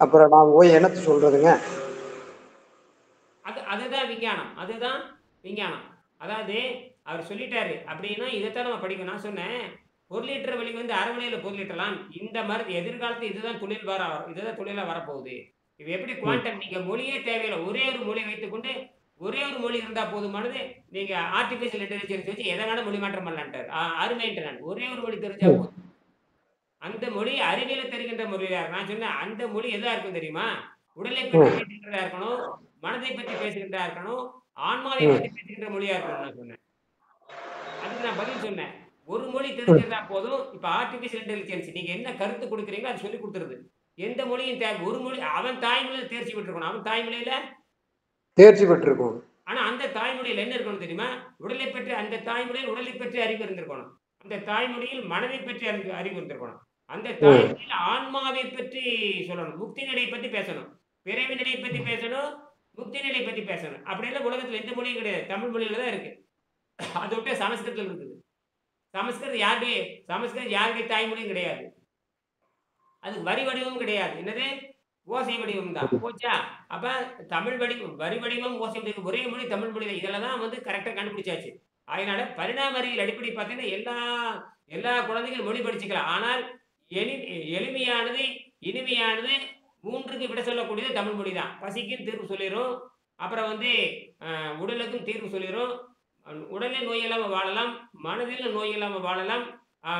அப்புறம் நான் போய் என்னத்த சொல்றதுங்க? அதுதான் விஞ்ஞானம். அதுதான் விஞ்ஞானம். அதாவது அவர் சொல்லிட்டாரு. அப்படின்னா இதைத்தான் நம்ம படிக்கணும். நான் சொன்னேன், 1 லிட்டர் வெளி வந்து 1/2 மணியில பொருளிட்டலாம். இந்த மாதிரி எதிர்காலத்துல இதுதான் தொழிலா வரப்போகுது. இது எப்படி ம். குவாண்டம் நீங்க மொழியே தேவையில்ல. ஒரே ஒரு மொழி வைத்துக்கொண்டு, ஒரே ஒரு மொழி இருந்தா போதுமானது. நீங்க ஆர்டிபிஷியல் இன்டெலிஜென்ஸ் வச்சு எத வேணா மொழி மாற்றம் பண்ணலான்ட்டாரு. அருமைன்ட்டேன் நான். ஒரே ஒரு மொழி தெரிஞ்சா ம். போதும். அந்த மொழி அறிவியல தருகின்ற மொழியா நான் சொன்னேன், அந்த மொழி எதா இருக்கும் தெரியுமா? உடலை பற்றி ம். பேசுகின்றதா இருக்கணும், மனதை பற்றி பேசுகின்றதா இருக்கணும், ஆன்மாவை ம். பற்றி பேசுகின்ற மொழியா இருக்கணும்னு நான் சொன்னேன். அதுக்கு நான் பதில் சொன்னேன். ஒரு மொழி ம். தெரிஞ்சிருந்தா போதும். இப்ப ஆர்டிபிஷியல் இன்டெலிஜென்ஸ் நீங்க என்ன கருத்து குடுக்குறீங்களோ, அது சொல்லிக் குடுத்துருது. எந்த மொழியும் ஒரு மொழி அவன் தாய்மொழியில தேர்ச்சி பெற்றிருக்கணும். அவன் தாய்மொழியில தேர்ச்சி பெற்றிருக்கும். ஆனா அந்த தாய்மொழியில என்ன இருக்கணும் தெரியுமா? உடலைப் பற்றி அந்த தாய்மொழியில் உடலைப் பற்றி அறிவு இருந்திருக்கணும். அந்த தாய்மொழியில் மனதைப் பற்றி அறிவு இருந்திருக்கணும். அந்த ம். தாய்மொழியில் ஆன்மாவை பற்றி சொல்லணும். முக்தி நிலை பத்தி பேசணும். பிறவி நிலை பத்தி பேசணும். முக்தி நிலை பத்தி பேசணும். அப்படியெல்லாம் உலகத்துல எந்த மொழியும் கிடையாது. தமிழ் மொழியில தான் இருக்கு. அத விட்டு சமஸ்கிருதத்துல இருக்குது. சமஸ்கிருதம் யாருடைய சமஸ்கிருதம் யாருடைய தாய்மொழியும் கிடையாது. அது வரி வடிவமும் கிடையாது. என்னது? ஓசை வடிவம் தான். ம். போச்சா? அப்ப தமிழ் வரி வடிவம், ஓசை வடிவம் ஒரே மொழி தமிழ் மொழி தான். இதுல தான் வந்து கரெக்ட்டா கண்டுபிடிச்சாச்சு. அதனால பரிணாம அறிவியல் அடிப்படை பார்த்தீங்கன்னா, எல்லா எல்லா குழந்தைகளும் மொழி படிச்சுக்கலாம். ஆனால் எளி எளிமையானது, இனிமையானது 3க்கு விடை சொல்லக்கூடியது தமிழ் மொழி தான். பசிக்கும் தீர்வு சொல்லிரும். அப்புறம் வந்து உடலுக்கும் தீர்வு சொல்லிரும். உடலில் நோய் இல்லாம வாழலாம். மனதிலும் நோய் இல்லாம வாழலாம். ஆ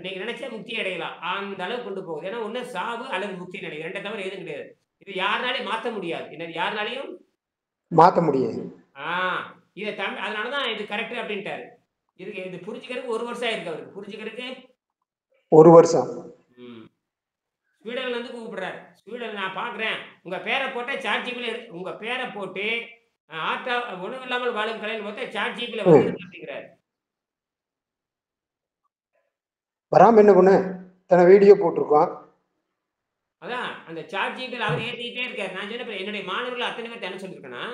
நீங்க நினைச்சா முக்தி அடையலாம். அந்த அளவுக்கு கொண்டு போகுது. ஏன்னா ஒண்ணு சாவு அல்லது முக்தி நிலை. 2 தவிர எதுவும் கிடையாது. இது யாருனாலயும் மாத்த முடியாது. என்னது யாருனாலயும் மாத்த முடியாது. ஆ இத அதனால தான் இது கரெக்ட் அப்டின்ட்டாரு. இது புரிஞ்சுக்கிறதுக்கு 1 வருஷம் ஆயிருக்கு அவருக்கு. புரிஞ்சுக்கிறதுக்கு 1 வருஷம். ம். ஸ்வீடன்ல இருந்து கூப்பிடுறாரு. ஸ்வீடன் நான் பார்க்குறேன். உங்க பேர போட்டா சாட்ஜிபில உங்க பேர போட்டு ஆட்டா உணவு இல்லாமல் வாழும் கலைன்னு பார்த்தா சாட்ஜிபில ம். வந்துருது அப்டிங்கிறாரு. வராம என்ன பண்ணு? இத்தன வீடியோ போட்டிருக்கோம். அதான் அந்த சாட் ஜிபில அவர் ஏத்திக்கிட்டே இருக்காரு. நான் சொன்னேன், என்னுடைய மாணவர்கள் அத்தனை பேர்ட்ட என்ன சொல்லியிருக்கேன்னா,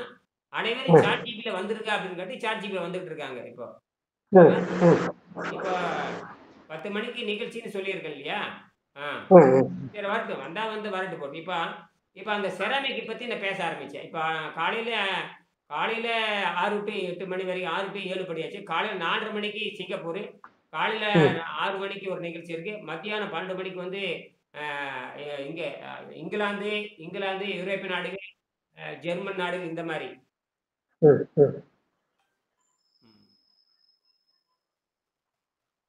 அனைவரும் ம். சாட் ஜிபில வந்திருக்கா அப்படின்னு காட்டி சாட் ஜிபில வந்துகிட்டு இருக்காங்க இப்போ. ம். அ ம். இப்போ 10 மணிக்கு நிகழ்ச்சின்னு சொல்லியிருக்கேன் இல்லையா? ஆ ம். ம். சரி வரட்டும். வந்தா வந்து வரட்டு போட்டு. இப்ப இப்ப அந்த செராமிக் பத்தி நான் பேச ஆரம்பிச்சேன். இப்ப காலையில காலையில 6 டூ 8 மணி வரைக்கும் 6 டூ 7 படியாச்சு. காலையில 4:30 மணிக்கு சிங்கப்பூரு. காலையில ம். 6 மணிக்கு ஒரு நிகழ்ச்சி இருக்கு. மத்தியானம் 12 மணிக்கு வந்து அ இங்க இங்கிலாந்து இங்கிலாந்து, யூரோப்பிய நாடுகள், ஜெர்மன் நாடுகள் இந்த மாரி. ம். ம். ம்.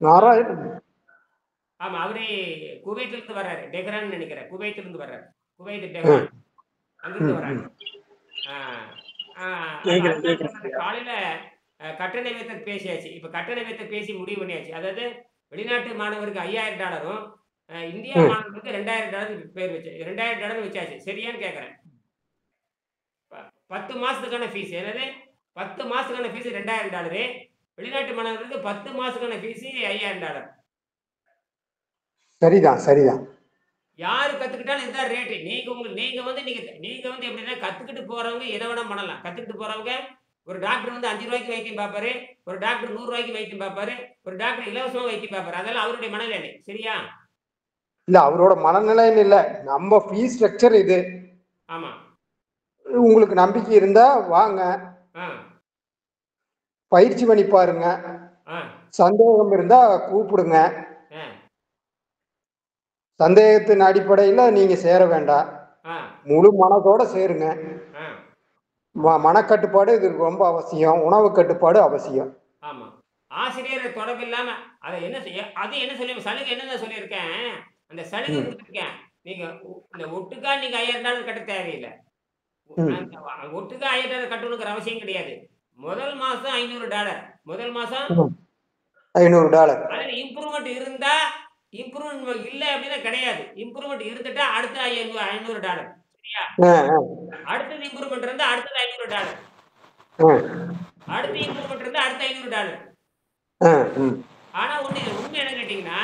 ஆ நாராயணன். ஆமா. அவரு குவைத்திலிருந்து வர்றாரு. டெஹ்ரான்னு நெனைக்கிறேன். குவைத்திலிருந்து வர்றாரு. குவைத் ம். டெஹ்ரான். அங்கிருந்து ம். வர்றாங்க. ம். ஆ, ஆ அப்ப கேக்குறேன், அதுதான் கேக்குறேன் சொன்னேன். ஐயா. காலையில கட்டண வேத்தல் பேசியாச்சு. இப்ப கட்டண வேத்தல் பேசி முடிவு பண்ணியாச்சு. அதாவது வெளிநாட்டு மாணவருக்கு $5000 இந்தியா ம். மாணவருக்கு $2000 பேர் வச்சு $2000 வச்சாச்சு. சரியான்னு கேட்கிறேன். ப 10 மாசத்துக்கான ஃபீஸ். என்னது? 10 மாசத்துக்கான ஃபீஸ் $2000 வெளிநாட்டு மாணவர்களுக்கு 10 மாசத்துக்கான ஃபீஸ் $5000 சரிதான், சரிதான். யாரு கத்துக்கிட்டாலும் இதுதான் ரேட்டு. நீங்க வந்து எப்படின்னா கத்துக்கிட்டு போறவங்க எத வேணா பண்ணலாம். கத்துக்கிட்டு போறவங்க ஒரு டாக்டர் வந்து ₹5 வைத்தியம் பார்ப்பாரு. ஒரு டாக்டர் ₹100 வைத்தியம் பார்ப்பாரு. ஒரு டாக்டர் இலவசமா வைத்தியம் பார்ப்பாரு. அதெல்லாம் அவருடைய மனநிலை. சரியா? இல்ல அவரோட மனநிலைன்னு இல்ல. நம்ம ஃபீஸ் ஸ்ட்ரக்சர் இது. ஆமா. உங்களுக்கு நம்பிக்கை இருந்தா வாங்க. ஆ, பயிற்சி பண்ணி பாருங்க. ஆ, சந்தேகம் இருந்தா கூப்பிடுங்க. ஆ, சந்தேகத்தின் அடிப்படையில நீங்க சேர வேண்டாம். ஆ, முழு மனதோட சேருங்க. ஆ. மனக்கட்டுப்பாடு இது ரொம்ப அவசியம். உணவு கட்டுப்பாடு அவசியம். ஆமா. ஆசிரியர் தொடர்பு இல்லாம அத என்ன செய்ய அது என்ன சொல்லி சலுகை என்னென்ன சொல்லியிருக்கேன். அந்த சலுகை ம். குடுத்துருக்கேன். நீங்க இந்த ஒட்டுக்கா நீங்க $5000 கட்ட தேவையில்ல. ம். அந்த ஒட்டுக்கா $5000 கட்டணுங்கிற அவசியம் கிடையாது. முதல் மாசம் $500 முதல் மாசம் ம். $500. அதுல இம்ப்ரூவ்மென்ட் இருந்தா இம்ப்ரூவ்மென்ட் இல்ல அப்டின்னா கிடையாது. இம்ப்ரூவ்மென்ட் இருந்துட்டா அடுத்த $500 சரியா? அ, அ, அடுத்தது இம்ப்ரூவ்மென்ட் இருந்தா அடுத்தது $500 அ, அடுத்து இம்ப்ரூவ்மென்ட் இருந்தா அடுத்த $500 அ, ம். ஆனா ஒண்ணு இதுல உண்மை என்னன்னு கேட்டீங்கன்னா,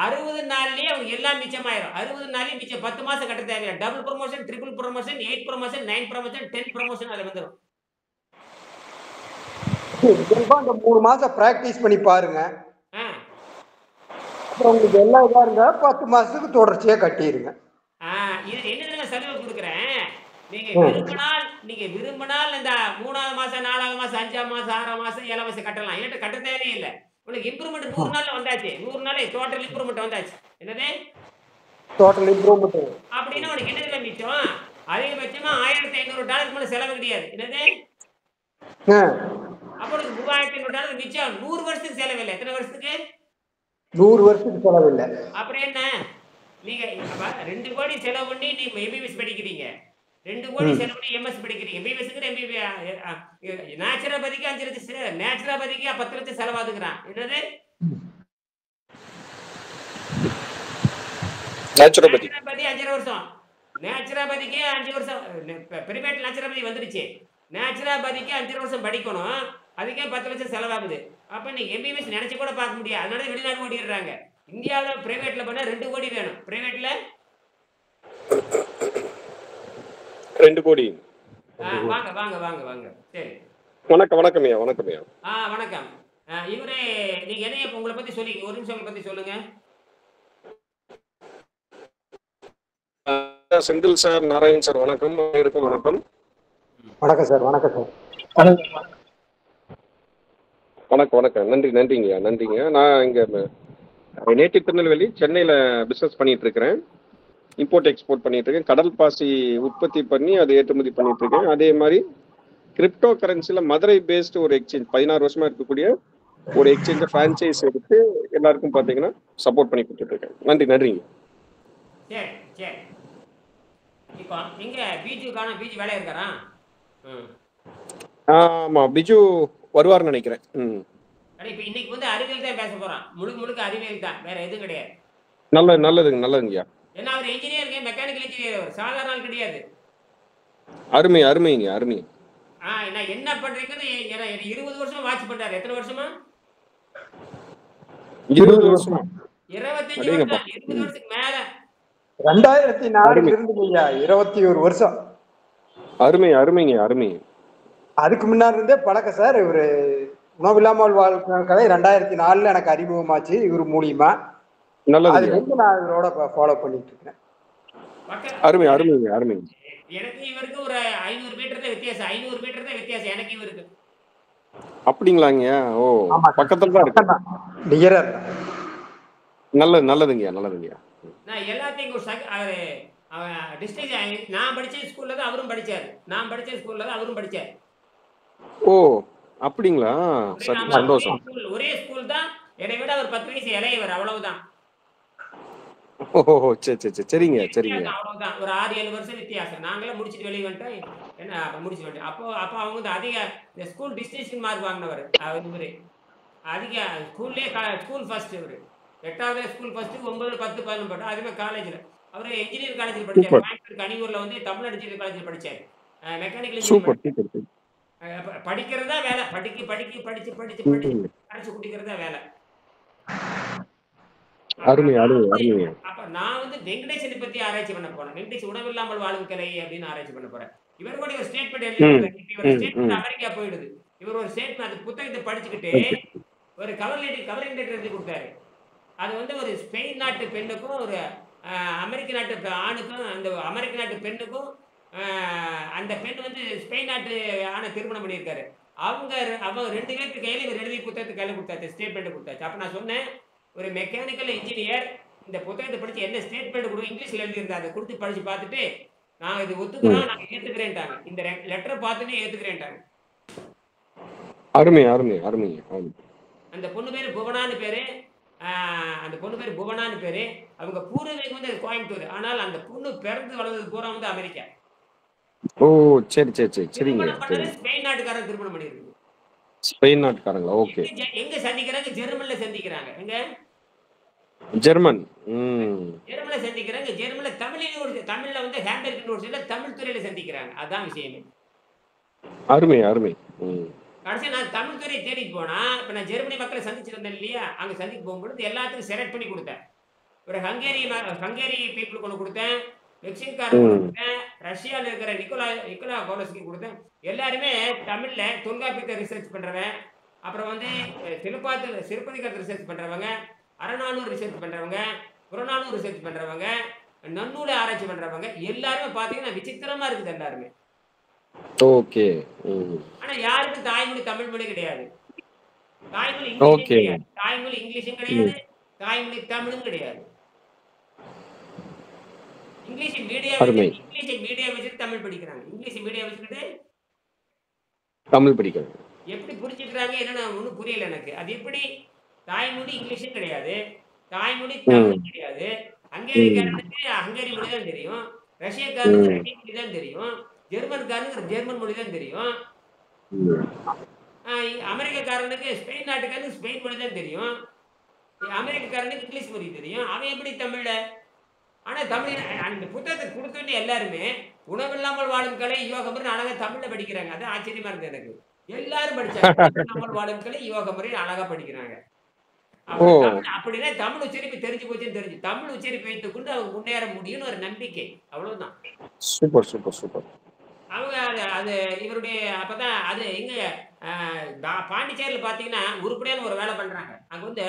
60 நாள்லயே அவங்களுக்கு எல்லாம் மிச்சமாயிரும். 60 நாள்லயே மிச்சம் 10 மாசம் கட்ட தேவையில்ல. Double promotion, triple promotion, 8 promotion, 9 promotion, 10 promotion அதுல வந்துரும். இயல்பா அந்த 3 மாசம் பிராக்டிஸ் பண்ணி பாருங்க. ஆ, அப்புறம் உங்களுக்கு எல்லாம் இதா இருந்தா 10 மாசத்துக்கு தொடர்ச்சியா கட்டிருங்க. ஆ இது என்ன சலுகை கொடுக்குறேன். ம். நீங்க விரும்பினால் இந்த 3வது மாசம், 4வது மாசம், 5ஆம் மாசம், 6ஆம் மாசம், 7ஆம் மாசம் கட்டலாம். என்கிட்ட கட்ட தேவையே இல்ல. உங்களுக்கு இம்ப்ரூவ்மெண்ட் 100 நாள்ல வந்தாச்சு. 100 நாள்ல டோட்டல் இம்ப்ரூவ்மெண்ட் வந்தாச்சு. என்னது? Total improvement. அப்படின்னா உனக்கு என்ன தெரியுமா மிச்சம்? அதிகபட்சமா $1500 மேல செலவு கிடையாது. என்னது? அப்ப உனக்கு $3500 மிச்சம். 100 வருஷத்துக்கு செலவில்லை. எத்தனை வருஷத்துக்கு? 100 வருஷத்துக்கு செலவில்லை. அப்புறம் என்ன? நீங்க 2 கோடி செலவு பண்ணி நீங்க எம்பிபிஎஸ் படிக்கிறீங்க. 2 கோடி செலவு பண்ணி எம்எஸ் படிக்கிறீங்க. பிபிஎஸ்க்கு நேச்சுரோபதிக்கு 5 லட்சம் நேச்சுரோபதிக்கு 10 லட்சம் செலவாதுங்கிறான். என்னது? நேச்சுரோபதி நேச்சுரோபதி 5 வருஷம். நேச்சுரோபதிக்கு 5 வருஷம். பிரைவேட் நேச்சுரோபதி வந்துருச்சு. நேச்சுரோபதிக்கு 5 வருஷம் படிக்கணும். அதுக்கே 10 லட்சம் செலவாகுது. அப்ப நீங்க எம்பிபிஎஸ் நினைச்சு கூட பார்க்க முடியாது. அதனால வெளிநாடு ஓடிடுறாங்க. இந்தியாவில் பிரைவேட்ல பண்ணா 2 கோடி வேணும். பிரைவேட்ல 2 கோடி. வாங்க வாங்க வாங்க வாங்க. சரி. வணக்கம் ஐயா. வணக்கம். இவரே நீங்க என்ன உங்களை பத்தி சொல்லி ஒரு நிமிஷம் உங்களை பத்தி சொல்லுங்க. செந்தில் சார், நாராயண் சார் வணக்கம். வணக்கம். வணக்கம் சார். வணக்கம் சார். வணக்கம். நன்றிங்க. நான் இங்க நேட்டிவ் திருநெல்வேலி, சென்னையில பிசினஸ் பண்ணிட்டு இருக்கிறேன். இம்போர்ட் எக்ஸ்போர்ட் பண்ணிட்டு இருக்கேன். கடல் பாசி உற்பத்தி பண்ணி அதை ஏற்றுமதி பண்ணிட்டு இருக்கேன். அதே மாதிரி கிரிப்டோ கரன்சில மதுரை பேஸ்ட் ஒரு எக்ஸ்சேஞ்ச் 16 வருஷமா இருக்கக்கூடிய ஒரு எக்ஸ்சேஞ்ச பிரான்சைஸ் எடுத்து எல்லாருக்கும் பாத்தீங்கன்னா சப்போர்ட் பண்ணி கொடுத்துட்டு இருக்கேன். நன்றிங்க. சரி. இப்போ இங்க பிஜு வேலை இருக்காரா? ஆமா, பிஜு வருவார்னு நினைக்கிறேன். இப்ப இன்னைக்கு வந்து அறிவியல் தான் பேச போறான். முழுக்க அறிவியல் தான், வேற எதுவும் கிடையாது. நல்லதுங்கய்யா. ஏன்னா அவர் இன்ஜினியர், மெக்கானிக்கல் இன்ஜினியர், அவர் சாதாரண ஆள் கிடையாது. அருமைங்க. நான் என்ன பண்றீங்கன்னு 20 வருஷமா வாட்ச் பண்றாரு. எத்தனை வருஷமா? 20 வருஷமா. 25 வருஷம், 20 வருஷத்துக்கு மேல. 2004 இருந்துங்கய்யா, 21 வருஷம். அருமை. அதுக்கு முன்னாடி இருந்தே பழக்கம் சார். இவரு உணவில்லாமல் வாழ்க்கை கதை 2004 எனக்கு அறிமுகமாச்சு இவர் மூலியமா. நல்லது. நான் இவரோட ஃபாலோ பண்ணிட்டு இருக்கேன். அருமைங்க. எனக்கு இவருக்கு ஒரு 500 மீட்டர் தான் வித்தியாசம். 500 மீட்டர் தான் வித்தியாசம் எனக்கு இவருக்கு. அப்படிங்களாங்க? ஓ, பக்கத்துல தான் இருக்கு. நியரா. நல்லதுங்க. நான் எல்லாத்தையும் டிஸ்ட்ரிக்ட் நான் படிச்ச ஸ்கூல்ல தான் அவரும் படிச்சாரு. நான் படிச்ச ஸ்கூல்ல தான் அவரும் படிச்சாரு. ஓ, அப்படிங்களா? சரி, சந்தோஷம். ஒரே ஸ்கூல் தான். என்னை விட அவர் 10 வயசு இளையவர், அவ்வளவுதான். ஓ, சரிங்க. அவ்வளவுதான். ஒரு 6-7 வருஷம் வித்தியாசம். நாங்களே முடிச்சுட்டு வெளியே வந்துட்டோம். அப்போ அவங்க வந்து அதிக ஸ்கூல் டிஸ்டிங்ஷன் மார்க் வாங்கினவர் இவரு. அதிக ஸ்கூல் ஃபர்ஸ்ட் இவரு. 8வது ஸ்கூல் ஃபர்ஸ்ட், 9, 10, 11 போட்டோம். அதுவே காலேஜ்ல அவரு இன்ஜினியர் காலேஜில் படிச்சாரு. கோயம்புத்தூர் கனியூர்ல வந்து தமிழ்நாடு இன்ஜினியர் காலேஜில் படிச்சாரு. Mechanical engineer. படிக்கிறதா வேலை. படிச்சு அரைச்சு குடிக்கிறதா வேலை. அப்ப நான் வந்து வெங்கடேசனை பத்தி ஆராய்ச்சி பண்ண போறேன். வெங்கடேஷ் உணவில்லாமல் வாழும் கலை அப்படின்னு ஆராய்ச்சி பண்ண போறேன். இவர் கூட ஒரு ஸ்டேட்மெண்ட் எழுதி அமெரிக்கா போயிடுது. இவர் ஒரு ஸ்டேட்மெண்ட் அந்த புத்தகத்தை படிச்சுக்கிட்டு ஒரு கவரிங் லெட்டர் எழுதி கொடுத்தாரு. அது வந்து ஒரு ஸ்பெயின் நாட்டு பெண்ணுக்கும் ஒரு அமெரிக்க நாட்டு ஆணுக்கும், அந்த அமெரிக்க நாட்டு பெண்ணுக்கும் அந்த பெண் வந்து ஸ்பெயின் நாட்டு ஆணை திருமணம் பண்ணியிருக்காரு. அவங்க 2 பேருக்கு கையில இவர் எழுதி புத்தகத்தை கையில கொடுத்தாச்சு, ஸ்டேட்மெண்ட் கொடுத்தாச்சு. அப்ப நான் சொன்னேன், ஒரு மெக்கானிக்கல் இன்ஜினியர் இந்த புத்தகத்தை படிச்சு என்ன ஸ்டேட்மெண்ட் கொடுக்கும் இங்கிலீஷ்ல எழுதியிருந்தா அதை கொடுத்து படிச்சு பார்த்துட்டு நான் இது ஒத்துக்கிறோம், நாங்க ஏத்துக்கிறேன்ட்டாங்க. இந்த லெட்டர் பார்த்துட்டு ஏத்துக்கிறேன்ட்டாங்க. அருமை. அந்த பொண்ணு பேரு புவனான்னு பேரு. அவங்க பூர்வீகம் வந்து கோயம்புத்தூர். ஆனால் அந்த பொண்ணு பிறந்து வளர்ந்தது பூரா வந்து அமெரிக்கா. ஓ, சரிங்க. ஸ்பெயின் நாட்டுக்காரங்க திருமணம் பண்ணிருக்கு. ஸ்பெயின் நாட்டுக்காரங்களா? ஓகே. எங்க சந்திக்கிறாங்க? ஜெர்மன்ல சந்திக்கிறாங்க. எங்க? ஜெர்மன்ல சந்திக்கிறாங்க. ஜெர்மன்ல தமிழ்ல வந்து ஹேம்பர்க் யூனிவர்சிட்டியில தமிழ் துறையில சந்திக்கிறாங்க. அதான் விஷயமே. அருமை. கடைசி நான் தமிழ் துறையை தேடிட்டு போனா, இப்ப நான் ஜெர்மனி மக்களை சந்திச்சிருந்தேன் இல்லையா, அங்க சந்திக்க போகும்போது எல்லாத்துக்கும் செலக்ட் பண்ணி கொடுத்தேன். ஒரு ஹங்கேரி பீப்புளுக்கு ஒன்று கொடுத்தேன், மெக்சிகாரன் கொடுத்தேன், ரஷ்யாவில் இருக்கிற நிக்கோலா கோலஸ்க்கு கொடுத்தேன். எல்லாருமே தமிழ்ல தொல்காப்பியத்தை ரிசர்ச் பண்றவன், அப்புறம் வந்து சிறுபதிகாரத்தை ரிசர்ச் பண்றவங்க, அறநானூறு ரிசர்ச் பண்றவங்க, புறநானூறு ரிசர்ச் பண்றவங்க, நன்னூலை ஆராய்ச்சி பண்றவங்க எல்லாருமே பாத்தீங்கன்னா விசித்திரமா இருக்குது எல்லாருமே. ஓகே. ஆனா யாருக்கும் தாய்மொழி தமிழ் மொழி கிடையாது. தாய்மொழி இங்கிலீஷும் ஓகே. கிடையாது. தாய்மொழி இங்கிலீஷும் கிடையாது. தாய்மொழி தமிழும் கிடையாது. இங்கிலீஷ் அருமை. மீடியா வச்சுட்டு தமிழ் படிக்கிறாங்க. இங்கிலீஷ் மீடியா வச்சுக்கிட்டு தமிழ் படிக்கிறாங்க. எப்படி புரிஞ்சுக்கிறாங்க என்னன்னு ஒன்றும் புரியல எனக்கு. அது எப்படி தாய்மொழி இங்கிலீஷும் கிடையாது, தாய்மொழி தமிழும் கிடையாது. ஹங்கேரிக்காரனுக்கு ஹங்கேரி மொழி தான் தெரியும், ரஷ்யக்காரனுக்கு ரஷ்ய மொழி தான் தெரியும், ஜெர்மன்காரனுக்கு ஜெர்மன் மொழி தான் தெரியும், அமெரிக்கக்காரனுக்கு ஸ்பெயின் நாட்டுக்காரனுக்கு ஸ்பெயின் மொழி தான் தெரியும், அமெரிக்கக்காரனுக்கு இங்கிலீஷ் மொழி தெரியும். அவன் எப்படி தமிழ்ல? ஆனா தமிழ் அந்த புத்தகத்தை கொடுத்துட்டு எல்லாருமே உணவில்லாமல் வாழும் கலை யோக முறை அழகா தமிழ்ல படிக்கிறாங்க. அது ஆச்சரியமா இருக்கு எனக்கு. எல்லாரும் படிச்சாங்க. உணவில்லாமல் வாழும் கலை யோக முறை அழகா படிக்கிறாங்க. அப்படின்னா தமிழ் உச்சரிப்பு தெரிஞ்சு போச்சுன்னு தெரிஞ்சு தமிழ் உச்சரிப்பு வைத்துக் கொண்டு அவங்க முன்னேற முடியும்னு ஒரு நம்பிக்கை. அவ்வளவுதான். Super super super. அவங்க அது இவருடைய அப்பதான் அது எங்க பாண்டிச்சேரியில் பாத்தீங்கன்னா உருப்படியான ஒரு வேலை பண்றாங்க. அங்க வந்து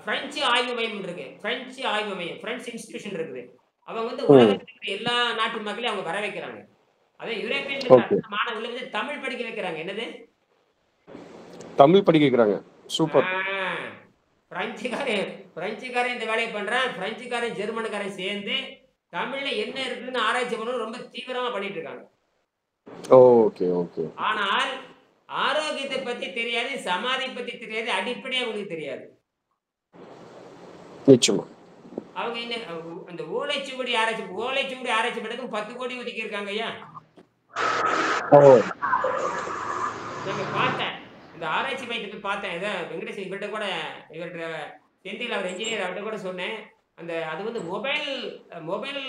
பிரெஞ்சு ஆய்வு மையம் இருக்கு. பிரெஞ்சு ஆய்வு மையம், பிரெஞ்சு இன்ஸ்டிடியூஷன் இருக்குது. அவங்க வந்து உலகத்துக்கு எல்லா நாட்டு மக்களையும் அவங்க வர வைக்கிறாங்க. அதே யூரோப்பியன் மாணவர்கள் வந்து தமிழ் படிக்க வைக்கிறாங்க. என்னது? தமிழ் படிக்க வைக்கிறாங்க. சூப்பர். பிரெஞ்சுக்காரன் இந்த வேலையை பண்றான். பிரெஞ்சுக்காரன் ஜெர்மனுக்காரன் சேர்ந்து தமிழ்ல என்ன இருக்குன்னு ஆராய்ச்சி பண்ணணும் ரொம்ப தீவிரமா பண்ணிட்டு இருக்காங்க. Okay okay. ஆனால் ஆரோக்கியத்தை பத்தி தெரியாது, சமாதி பத்தி தெரியாது, அடிப்படையா அவங்களுக்கு தெரியாது. நிச்சயமா. அவங்க என்ன அந்த ஓலைச்சுவடி ஆராய்ச்சி பண்ணதுக்கு 10 கோடி ஒதுக்கி இருக்காங்க. ஐயா நாங்க பார்த்தேன், இந்த ஆராய்ச்சி மையத்தை பார்த்தேன். ஏதோ வெங்கடேஷ் இவர்கிட்ட கூட இவர்கிட்ட செந்தில் அவர் இன்ஜினியர் அவர்கிட்ட கூட சொன்னேன். அந்த அது வந்து மொபைல்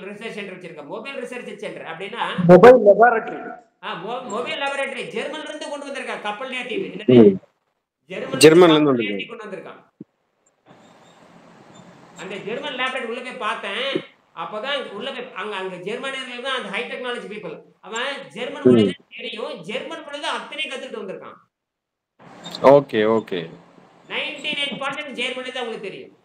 ரிசர்ச் சென்டர் வச்சிருக்கேன். மொபைல் ரிசர்ச் சென்டர் அப்படின்னா மொபைல் லெபார்டரி. மொபைல் லெபார்டரி ஜெர்மன்ல இருந்து கொண்டு வந்திருக்காங்க. கப்பல் நேட்டிவ் ஜெர்மன்ல இருந்து கொண்டு வந்திருக்காங்க. அந்த ஜெர்மன் லேப்டாப் உள்ள போய் பார்த்தேன். அப்பதான் உள்ள போய் அங்க ஜெர்மனியர்கள் தான் அந்த ஹை டெக்னாலஜி பீப்புள். அவன் ஜெர்மன் மொழி தெரியும், ஜெர்மன் மொழி தான் அத்தனை கத்துக்கிட்டு வந்திருக்கான். Okay okay. 99% ஜெர்மனி தான் உங்களுக்கு தெரியும்.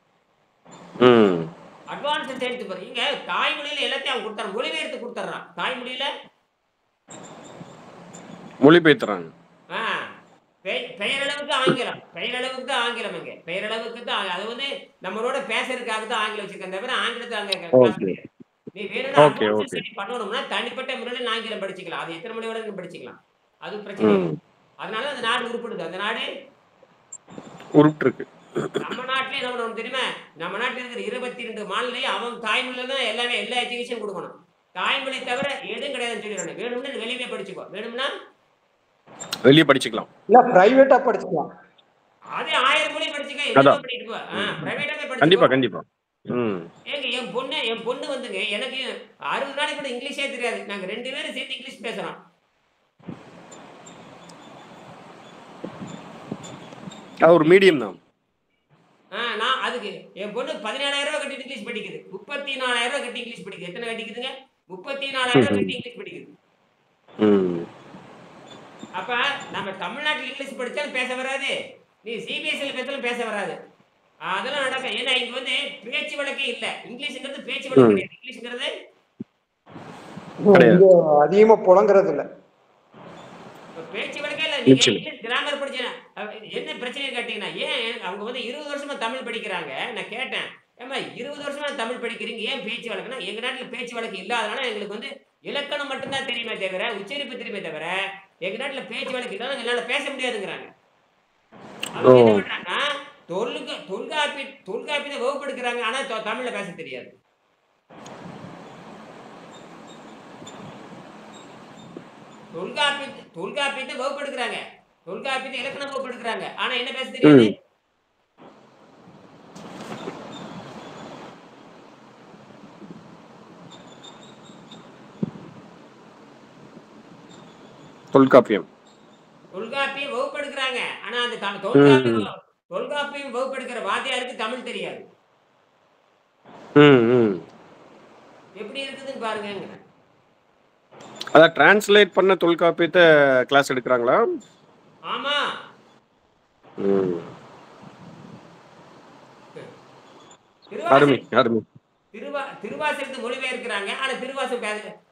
அட்வான்ஸ் சேர்த்து பாருங்க. தாய்மொழியில எல்லாத்தையும் அவன் கொடுத்தான், மொழிபெயர்த்து கொடுத்துறான். தாய்மொழியில மொழிபெயர்த்துறாங்க. பெயரளவுக்கு ஆங்கிலம், பெயரளவுக்கு தான் ஆங்கிலம். அங்க பெயரளவுக்கு தான். அது வந்து நம்மளோட பேசுறதுக்காக தான் ஆங்கிலம் வச்சிருக்கேன் தவிர ஆங்கிலத்தை அங்க நீ வேணும்னா பண்ணணும்னா தனிப்பட்ட முறையில் ஆங்கிலம் படிச்சுக்கலாம். அது எத்தனை மணி வரை படிச்சுக்கலாம், அது பிரச்சனை இல்லை. அதனால அந்த நாடு உருப்படுது. அந்த நாடு உருப்பிட்டு இருக்கு. நம்ம நாட்டிலே நம்ம தெரியுமா, நம்ம நாட்டில் இருக்கிற 22 மாநிலம் அவன் தாய்மொழியில தான் எல்லாமே எல்லா எஜுகேஷன் கொடுக்கணும். தாய்மொழி தவிர எதுவும் கிடையாதுன்னு சொல்லிடுறாங்க. வேணும்னா வெளியே படிச்சுக்கோ, வேணும்னா வெளியே படிச்சுக்கலாம், இல்ல பிரைவேட்டா படிச்சுக்கலாம். அதே 1000 மொழி படிச்சுக்க, எவ்வளவு படிட்டு போ. பிரைவேட்டாவே படிச்சுக்கோ. கண்டிப்பா கண்டிப்பா. ஏங்க என் பொண்ணு வந்துங்க எனக்கு 60 நாளைக்கு கூட இங்கிலீஷே தெரியாது. நாங்க 2 பேரும் சேர்த்து இங்கிலீஷ் பேசுறோம். ஒரு மீடியம் தான். நான் அதுக்கு என் பொண்ணு 17,000 ரூபாய் கட்டி இங்கிலீஷ் படிக்குது, 34,000 ரூபாய் கட்டி இங்கிலீஷ் படிக்குது. எத்தனை கட்டிக்குதுங்க? 34,000 ரூபாய் கட்டி இங்கிலீஷ் படிக்குது. அப்ப நம்ம தமிழ்நாட்டில் இங்கிலீஷ் படிச்சாலும் பேச வராது, நீ சிபிஎஸ்சியில் பேசாலும் பேச வராது. அதெல்லாம் நடக்கும். ஏன்னா இங்க வந்து பேச்சு வழக்கே இல்ல. இங்கிலீஷ்ங்கிறது பேச்சு வழக்கு கிடையாது. இங்கிலீஷ்ங்கிறது அதிகமா புழங்குறது இல்ல, பேச்சு வழக்கே இல்ல. நீங்க இங்கிலீஷ் கிராமர் படிச்சா என்ன பிரச்சனை கேட்டீங்கன்னா, ஏன் அவங்க வந்து 20 வருஷமா தமிழ் படிக்கிறாங்க. நான் கேட்டேன், ஏமா 20 வருஷமா தமிழ் படிக்கிறீங்க, ஏன் பேச்சு வழக்குனா, எங்க நாட்டுல பேச்சு வழக்கு இல்லாதனால எங்களுக்கு வந்து இலக்கணம் மட்டும்தான் தெரியுமே தவிர உச்சரிப்பு தெரியுமே தவிர எங்க நாட்டுல பேச்சு வழக்கு இல்லாத எங்களால பேச முடியாதுங்கிறாங்க. அவங்க என்ன பண்றாங்கன்னா தொல்காப்பியத்தை வகுப்படுக்கிறாங்க, ஆனா தமிழ்ல பேச தெரியாது. தொல்காப்பியத்தை வகுப்படுக்கிறாங்க, தொல்காப்பியத்தை இலக்கணம் வகுப்படுக்கிறாங்க, ஆனா என்ன பேச தெரியாது. தொல்காப்பியம் வகுப்படுக்கிறாங்க, ஆனா அந்த தொல்காப்பியம் வகுப்படுக்கிற வாத்தியாருக்கு தமிழ் தெரியாது. எப்படி இருக்குதுன்னு பாருங்க. அத டிரான்ஸ்லேட் பண்ண தொல்காப்பியத்தை கிளாஸ் எடுக்கறாங்களா? ஆமா. அருமை அருமை. திருவாசகத்து மொழிபெயர்க்கிறாங்க. ஆனா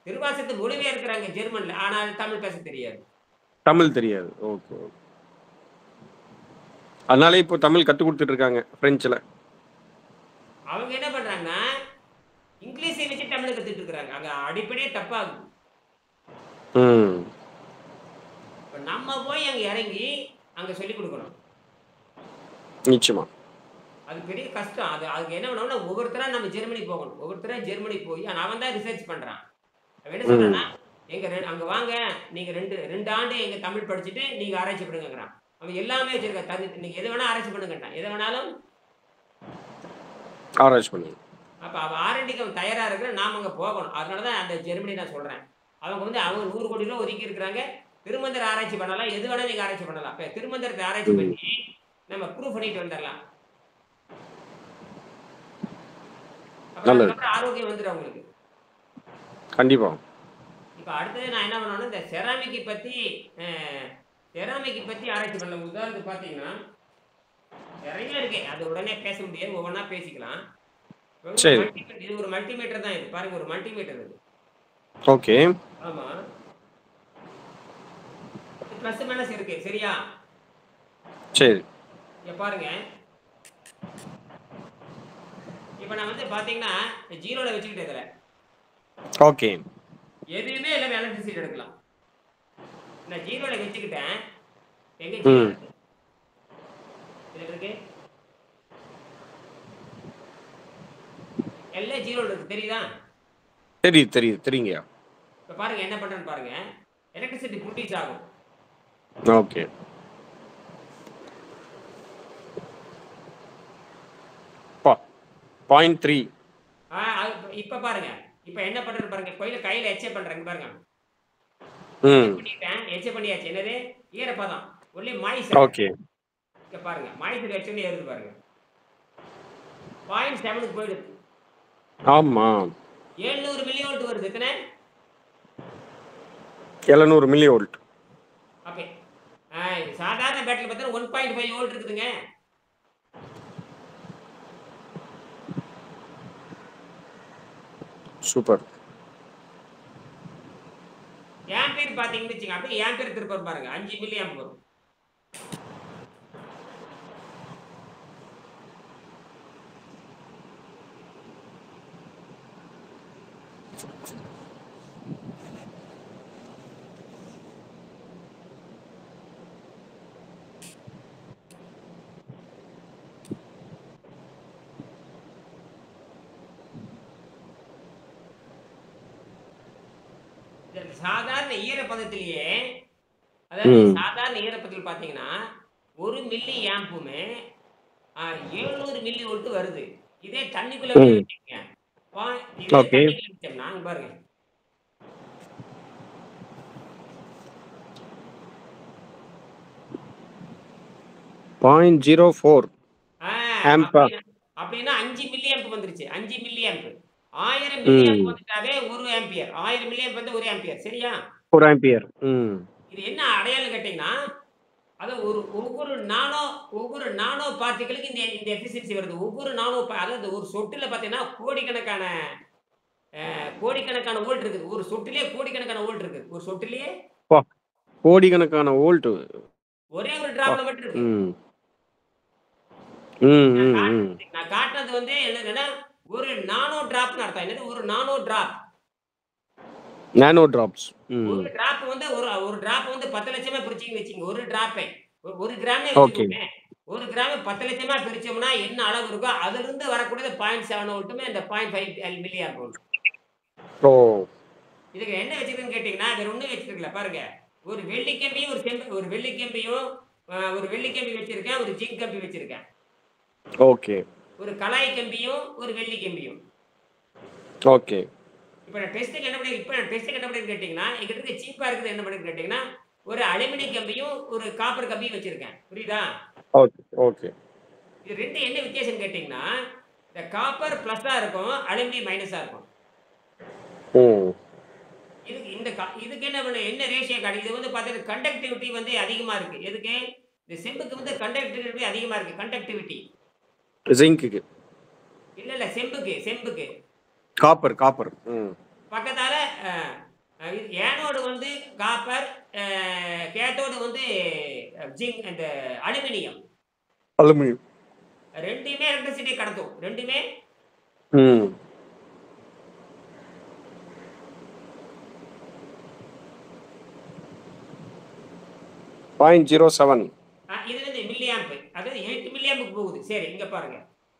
திருவாசகத்து மொழிபெயர்க்கிறாங்க ஜெர்மன்ல. ஆனால் தமிழ் பேச தெரியாது. தமிழ் தெரியாது. ஓகே. அதனால இப்போ தமிழ் கத்து கொடுத்துட்டு இருக்காங்க பிரெஞ்சுல. அவங்க என்ன பண்றாங்கன்னா இங்கிலீஷை வச்சு தமிழ் கத்துட்டு இருக்காங்க. அங்க அடிப்படையே தப்பாகுது. இப்ப நம்ம போய் அங்க இறங்கி அங்க சொல்லிக் கொடுக்கணும். நிச்சயமா. அது பெரிய கஷ்டம். அதுக்கு என்ன பண்ணணும்னா ஒவ்வொருத்தரா நம்ம ஜெர்மனி போகணும். ஒவ்வொருத்தரா ஜெர்மனி போய் அவன் தான் ரிசர்ச் பண்றான். அவன் என்ன சொல்றான்னா அங்க வாங்க, நீங்க 2 ஆண்டு எங்க தமிழ் படிச்சுட்டு நீங்க ஆராய்ச்சி பண்ணுங்கிறான். அவன் எல்லாமே வச்சிருக்க. நீங்க எது வேணா ஆராய்ச்சி பண்ணுங்கட்டான். எதை வேணாலும் ஆராய்ச்சி பண்ணுங்க. அப்ப அவன் ஆரண்டிக்கு அவன் தயாரா இருக்கிற நாம அங்க போகணும். அதனாலதான் அந்த ஜெர்மனி நான் சொல்றேன். அவங்க 100 கோடி ரூபாய் ஒதுக்கி இருக்கிறாங்க. திருமந்திர ஆராய்ச்சி பண்ணலாம். எது வேணா நீங்க ஆராய்ச்சி பண்ணலாம். இப்ப திருமந்திரத்தை ஆராய்ச்சி பண்ணி நம்ம ப்ரூவ் பண்ணிட்டு வந்துடலாம். அதுக்கப்புறம் ஆரோக்கியம் வந்துடும் அவங்களுக்கு. கண்டிப்பா. இப்ப அடுத்தது நான் என்ன பண்ணணும், இந்த செராமிக்கை பத்தி ஆராய்ச்சி பண்ணலாம். உதாரணத்துக்கு பாத்தீங்கன்னா நிறைய இருக்கு. அது உடனே பேச முடியாது, ஒவ்வொன்றா பேசிக்கலாம். இது ஒரு மல்டிமீட்டர் தான். இது பாருங்க, ஒரு மல்டிமீட்டர் இது. ஓகே. ஆமா, பிளஸ் மைனஸ் இருக்கு. சரியா? சரி. இங்க பாருங்க, இப்ப நான் வந்து பாத்தீங்கன்னா ஜீரோல வச்சுக்கிட்டேன். இதுல ஓகே, எதுவுமே இல்லாம எலக்ட்ரிசிட்டி எடுக்கலாம். நான் ஜீரோல வச்சுக்கிட்டேன். எங்க ஜீரோ இருக்கு? எல்லாம் ஜீரோல இருக்கு. தெரியுதா? தெரியுங்க. இப்ப பாருங்க என்ன பண்றேன்னு பாருங்க. எலக்ட்ரிசிட்டி ப்ரொடியூஸ் ஆகும். ஓகே. பாயிண்ட் 3. இப்ப பாருங்க, இப்ப என்ன பண்றேன்னு பாருங்க. கையில எச்ச பண்றேங்க பாருங்க. எச்ச பண்ணியாச்சு. என்னது? ஈரப்பதம். Only moisture. ஓகே. இங்க பாருங்க, மாய்ஸ்சர் எச்சன்னு ஏறுது பாருங்க. 0.7க்கு போயிடுது. ஆமா, 700 மில்லி வோல்ட் வருது. எத்தனை? 700 மில்லி வோல்ட். ஓகே. சாதாரண பேட்டரி பார்த்தா 1.5 வோல்ட் இருக்குதுங்க. சூப்பர். ஆம்பியர் பாத்தீங்கன்னு வச்சுங்க, அப்படியே ஆம்பியர் திருப்ப பாருங்க. 5 மில்லி ஆம்ப் வரும். சாதாரண ஈரப்பதத்திலேயே, அதாவது சாதாரண ஈரப்பதத்தில் பாத்தீங்கன்னா 1 மில்லி ஆம்புமே 700 மில்லி வோல்ட் வருது. இதே தண்ணிக்குள்ள வச்சுக்கோங்க. பாருங்க, 0.04 அப்படின்னா 5 மில்லி ஆம்ப் வந்துருச்சு. 5 மில்லி ஆம்ப் 1000 மில்லி ஆம்ப் வந்துட்டாவே 1 ஆம்பியர். 1000 மில்லி ஆம்ப் வந்து 1 ஆம்பியர். சரியா? 1 ஆம்பியர். இது என்ன அடையாளம் கேட்டீங்கன்னா, அது ஒவ்வொரு நானோ பார்ட்டிகளுக்கு இந்த எஃபிஷியன்சி வருது. ஒவ்வொரு அதாவது ஒரு சொட்டுல பாத்தீங்கன்னா கோடிக்கணக்கான வோல்ட் இருக்குது. ஒரு சொட்டிலே கோடிக்கணக்கான வோல்ட் இருக்கு. ஒரு சொட்டிலே கோடிக்கணக்கான வோல்ட் ஒரே ஒரு டிராப்ல மட்டும் இருக்கு. நான் காட்டினது வந்து என்னன்னா ஒரு நானோ டிராப்னு அர்த்தம். என்னது? ஒரு நானோ டிராப். நானோ டிராப்ஸ். ஒரு டிராப் வந்து ஒரு டிராப் வந்து 10 லட்சமா பிரிச்சீங்கன்னு வெச்சீங்க. ஒரு டிராப்பே 1 கிராமே வெச்சுக்கோங்க. 1 கிராம் 10 லட்சமா பிரிச்சோம்னா என்ன அளவு இருக்கோ அதில இருந்து வரக்கூடியது 0.7 வோல்ட்டுமே அந்த 0.5 மில்லி ஆம்ப் வோல்ட். இதுக்கு என்ன வெச்சிருக்கேன்னு கேட்டீங்கன்னா, வேற ஒண்ணும் வெச்சிருக்கல. பாருங்க, ஒரு வெள்ளி கம்பியும் ஒரு வெள்ளி கம்பி வெச்சிருக்கேன். ஒரு ஜிங்க் கம்பி வெச்சிருக்கேன். ஓகே. ஒரு கலாய் கம்பியும் ஒரு வெள்ளி கம்பியும். ஓகே. இப்ப நான் டெஸ்ட்க்கு என்ன பண்ணேன்னு கேட்டீங்கன்னா, என்கிட்ட இருக்க சீப்பா இருக்குது என்ன பண்ணேன்னு கேட்டீங்கன்னா, ஒரு அலுமினியம் கம்பியும் ஒரு காப்பர் கம்பியும் வச்சிருக்கேன். புரியுதா? ஓகே. இது ரெண்டு என்ன வித்தியாசம் கேட்டீங்கன்னா, இந்த காப்பர் பிளஸ்ஸா இருக்கும், அலுமினியம் மைனஸா இருக்கும். இதுக்கு என்ன ரேஷியோ காட்டுது? இது வந்து பார்த்தீங்கன்னா கண்டக்டிவிட்டி வந்து அதிகமா இருக்கு. எதுக்கு? இந்த செம்புக்கு வந்து கண்டக்டிவிட்டி அதிகமா இருக்கு. கண்டக்டிவிட்டி ஜிங்க்குக்கு இல்ல செம்புக்கு காப்பர் காப்பர். ம். பக்கத்தால ஏனோடு வந்து காப்பர், கேத்தோடு வந்து ஜிங்க், இந்த அலுமினியம். அலுமினியம். ரெண்டுமே எலக்ட்ரிசிட்டி கடத்தும். ரெண்டுமே ம். .07. இது வந்து மில்லியாம்பு, அதாவது 8 மில்லியாம்புக்கு போகுது. சரி, இங்க பாருங்க.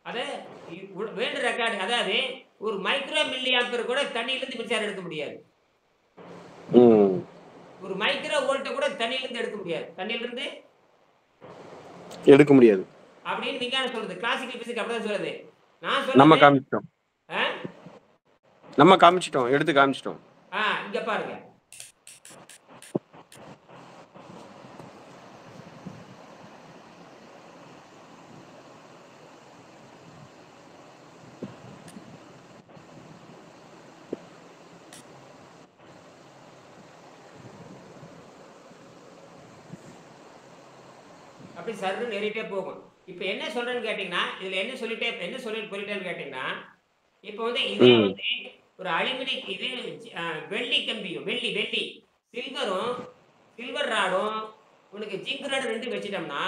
அது வேர்ல்டு ரெக்கார்டு. அதாவது ஒரு மைக்ரோ மில்லி ஆம்பர் கூட தண்ணியிலிருந்து மின்சாரம் எடுக்க முடியாது. ம். ஒரு மைக்ரோ வோல்ட்டை கூட தண்ணியிலிருந்து எடுக்க முடியாது. தண்ணியிலிருந்து எடுக்க முடியாது அப்படின்னு விஞ்ஞானம் சொல்லுது. கிளாசிக்கல் பிசிக்ஸ் அப்படிதான் சொல்லுது. நான் நம்ம சொல்லுது. காமிச்சிட்டோம். நம்ம காமிச்சிட்டோம், எடுத்து காமிச்சிட்டோம். இங்க பாருங்க. அப்படி சர்ன்னு ஏறிட்டே போகும். இப்போ என்ன சொல்றேன்னு கேட்டீங்கன்னா, இதுல என்ன சொல்லிட்டேன்னு கேட்டீங்கன்னா, இப்போ வந்து இதே வந்து ஒரு அலுமினியம், இது வெள்ளி கம்பியும், வெள்ளி சில்வர் ராடும் உனக்கு ஜிங்க் ராடு 2 வச்சிட்டோம்னா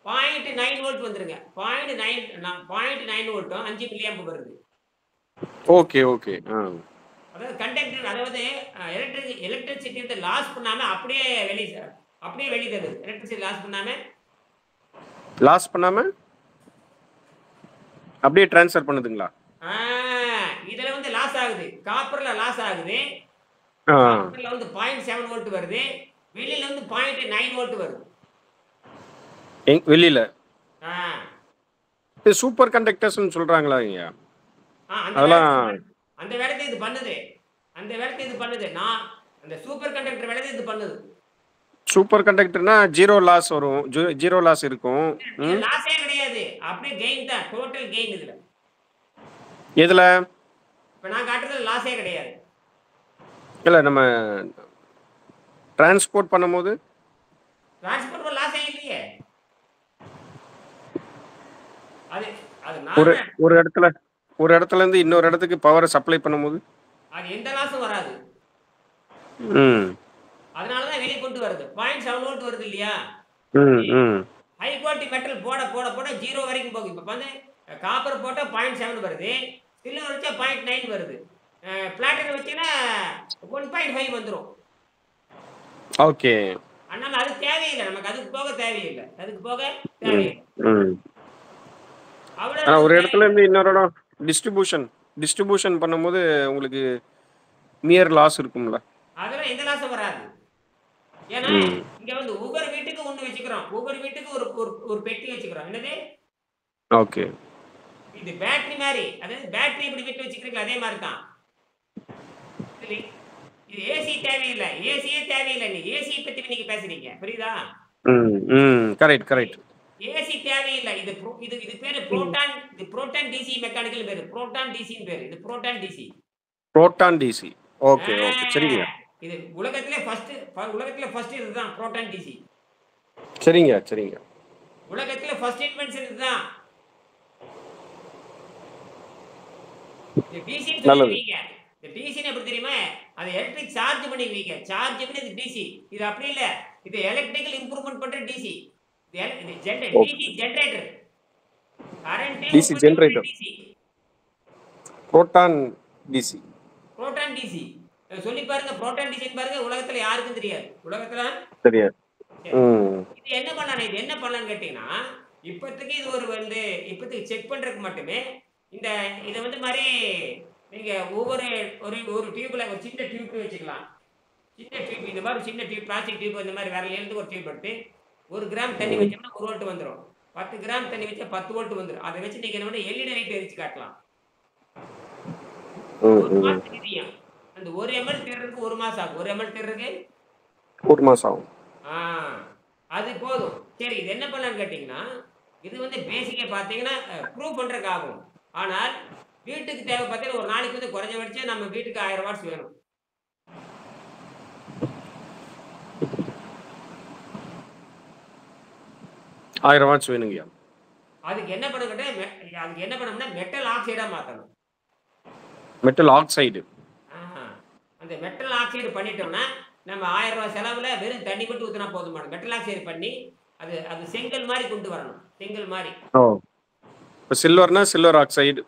0.9 வோல்ட் வந்துருங்க. 0.9 வோல்ட்டும் 5 மில்லியாம்பு வருது. Okay okay. அதாவது கண்டக்டர், அதாவது எலக்ட்ரிசிட்டி வந்து லாஸ் பண்ணாம அப்படியே வெளியே தருது. எலக்ட்ரிசிட்டி லாஸ் பண்ணாம அப்படியே ட்ரான்ஸ்ஃபர் பண்ணுதுங்களா? இதுல வந்து லாஸ் ஆகுது. காப்பர்ல லாஸ் ஆகுது. காப்பர்ல வந்து 0.7 வோல்ட் வருது. வெளியில வந்து 0.9 வோல்ட் வருது. வெளியில சூப்பர் கண்டக்டர்ஸ்னு சொல்றாங்களா ஐயா? அதெல்லாம் அந்த வேலையை இது பண்ணுது. நான் அந்த சூப்பர் கண்டக்டர் வேலையை இது பண்ணுது. சூப்பர் கண்டக்டர்னா ஜீரோ லாஸ் வரும், ஜீரோ லாஸ் இருக்கும். லாஸே கிடையாது, அப்படியே கெயின் தான், டோட்டல் கெயின். இதுல இப்ப நான் காட்டுறது லாஸே கிடையாது. இல்ல, நம்ம டிரான்ஸ்போர்ட் பண்ணும்போது லாஸே இல்லையே. அது ஒரு இடத்துல இருந்து இன்னொரு இடத்துக்கு பவரை சப்ளை பண்ணும்போது அது எந்த லாஸும் வராது. அதனாலதான் வெளியே கொண்டு வருது. 0.7 வோல்ட் வருது இல்லையா? ஹை குவாலிட்டி மெட்டல் போட 0 வரைக்கும் போகுது. இப்ப வந்து காப்பர் போட்டா 0.7 வருது, சில்வர் வச்சா 0.9 வருது, பிளாட்டினம் வச்சீங்கன்னா 1.5 வந்துடும். ஓகே. அதனால அது தேவையில்லை, நமக்கு அதுக்கு போக தேவையில்லை. ஒரு இடத்துல இருந்து இன்னொரு இடம் டிஸ்ட்ரிபியூஷன் பண்ணும்போது உங்களுக்கு மியர் லாஸ் இருக்கும்ல? அதெல்லாம் எந்த லாஸும் வராது. ஏன்னா இங்க வந்து ஒவ்வொரு வீட்டுக்கு ஒண்ணு வச்சுக்கிறோம், ஒவ்வொரு வீட்டுக்கு ஒரு பெட்டி வச்சுக்கிறோம். என்னது? ஓகே. இது பேட்டரி மாதிரி, அதாவது பேட்டரி இப்படி விட்டு வச்சுக்கிறீங்களா, அதே மாதிரி தான். இது ஏசி தேவையில்லை, ஏசியே தேவையில்லை. நீ ஏசி பத்தி நீங்க பேசுறீங்க, புரியுதா? கரெக்ட். ஏசி தேவையில்லை. இது பேரு புரோட்டான் டிசி மெக்கானிக்கல் பேரு. புரோட்டான் டிசின்னு பேரு. இது புரோட்டான் டிசி. ஓகே சரிங்க. இது உலகத்திலே ஃபர்ஸ்ட் இதுதான், புரோட்டான் டிசி. சரிங்க. உலகத்திலே ஃபர்ஸ்ட் இன்வென்ஷன் இதுதான். டிசி சொல்லுவீங்க. இந்த டிசின்னு எப்படி தெரியுமா? அது எலக்ட்ரிக் சார்ஜ் பண்ணுவீங்க. சார்ஜ் பண்ணி இது டிசி. இது அப்படி இல்ல, இது எலக்ட்ரிக்கல் இம்ப்ரூவ்மென்ட் பண்ற டிசி. இது DC generator. Current DC generator. Proton DC சொல்லி பாருங்க. புரோட்டான் டிசின்னு பாருங்க. உலகத்துல யாருக்கும் தெரியாது. இது என்ன பண்ணலாம்னு கேட்டீங்கன்னா, இப்போதைக்கு இது இப்போதைக்கு செக் பண்றதுக்கு மட்டுமே இதை வந்து மாதிரி நீங்க ஒரு டியூப்ல ஒரு சின்ன டியூப் வச்சுக்கலாம். இந்த மாதிரி சின்ன டியூப், பிளாஸ்டிக் டியூப், இந்த மாதிரி விரல இருந்து ஒரு டியூப் எடுத்து 1 கிராம் தண்ணி வச்சோம்னா 1 வோல்ட் வந்துடும். 10 கிராம் தண்ணி வச்சா 10 வோல்ட் வந்துடும். அதை வச்சு நீங்க என்ன எல்இடி லைட் எரிச்சு காட்டலாம். ஒரு மாசத்துக்கு தெரியும். அந்த 1 ml தேர்றதுக்கு 1 மாசம் ஆகும். 1 ml தேர்றதுக்கு 1 மாசம் ஆகும். அது போதும். சரி, இது என்ன பண்ணலாம்னு கேட்டீங்கன்னா, இது வந்து பேசிக்கா பாத்தீங்கன்னா ப்ரூவ் பண்றதுக்கு ஆகும். ஆனால் வீட்டுக்கு தேவை பார்த்தீங்கன்னா ஒரு நாளைக்கு வந்து குறைஞ்சபட்சம் நம்ம வீட்டுக்கு 1000 வாட்ஸ் வேணும். வேணுங்கய்யா. அதுக்கு என்ன பண்ணணும்னா மெட்டல் ஆக்சைடா மாத்தணும். Metal oxide. அந்த மெட்டல் ஆக்சைடு பண்ணிட்டோம்னா நம்ம 1000 ரூபாய் செலவுல வெறும் தண்ணி மட்டும் ஊற்றினா போதுமான மெட்டல் ஆக்சைடு பண்ணி அது அது செங்கல் மாதிரி கொண்டு வரணும். செங்கல் மாதிரி. ஓ, இப்போ சில்வர்னா சில்வர் ஆக்சைடு,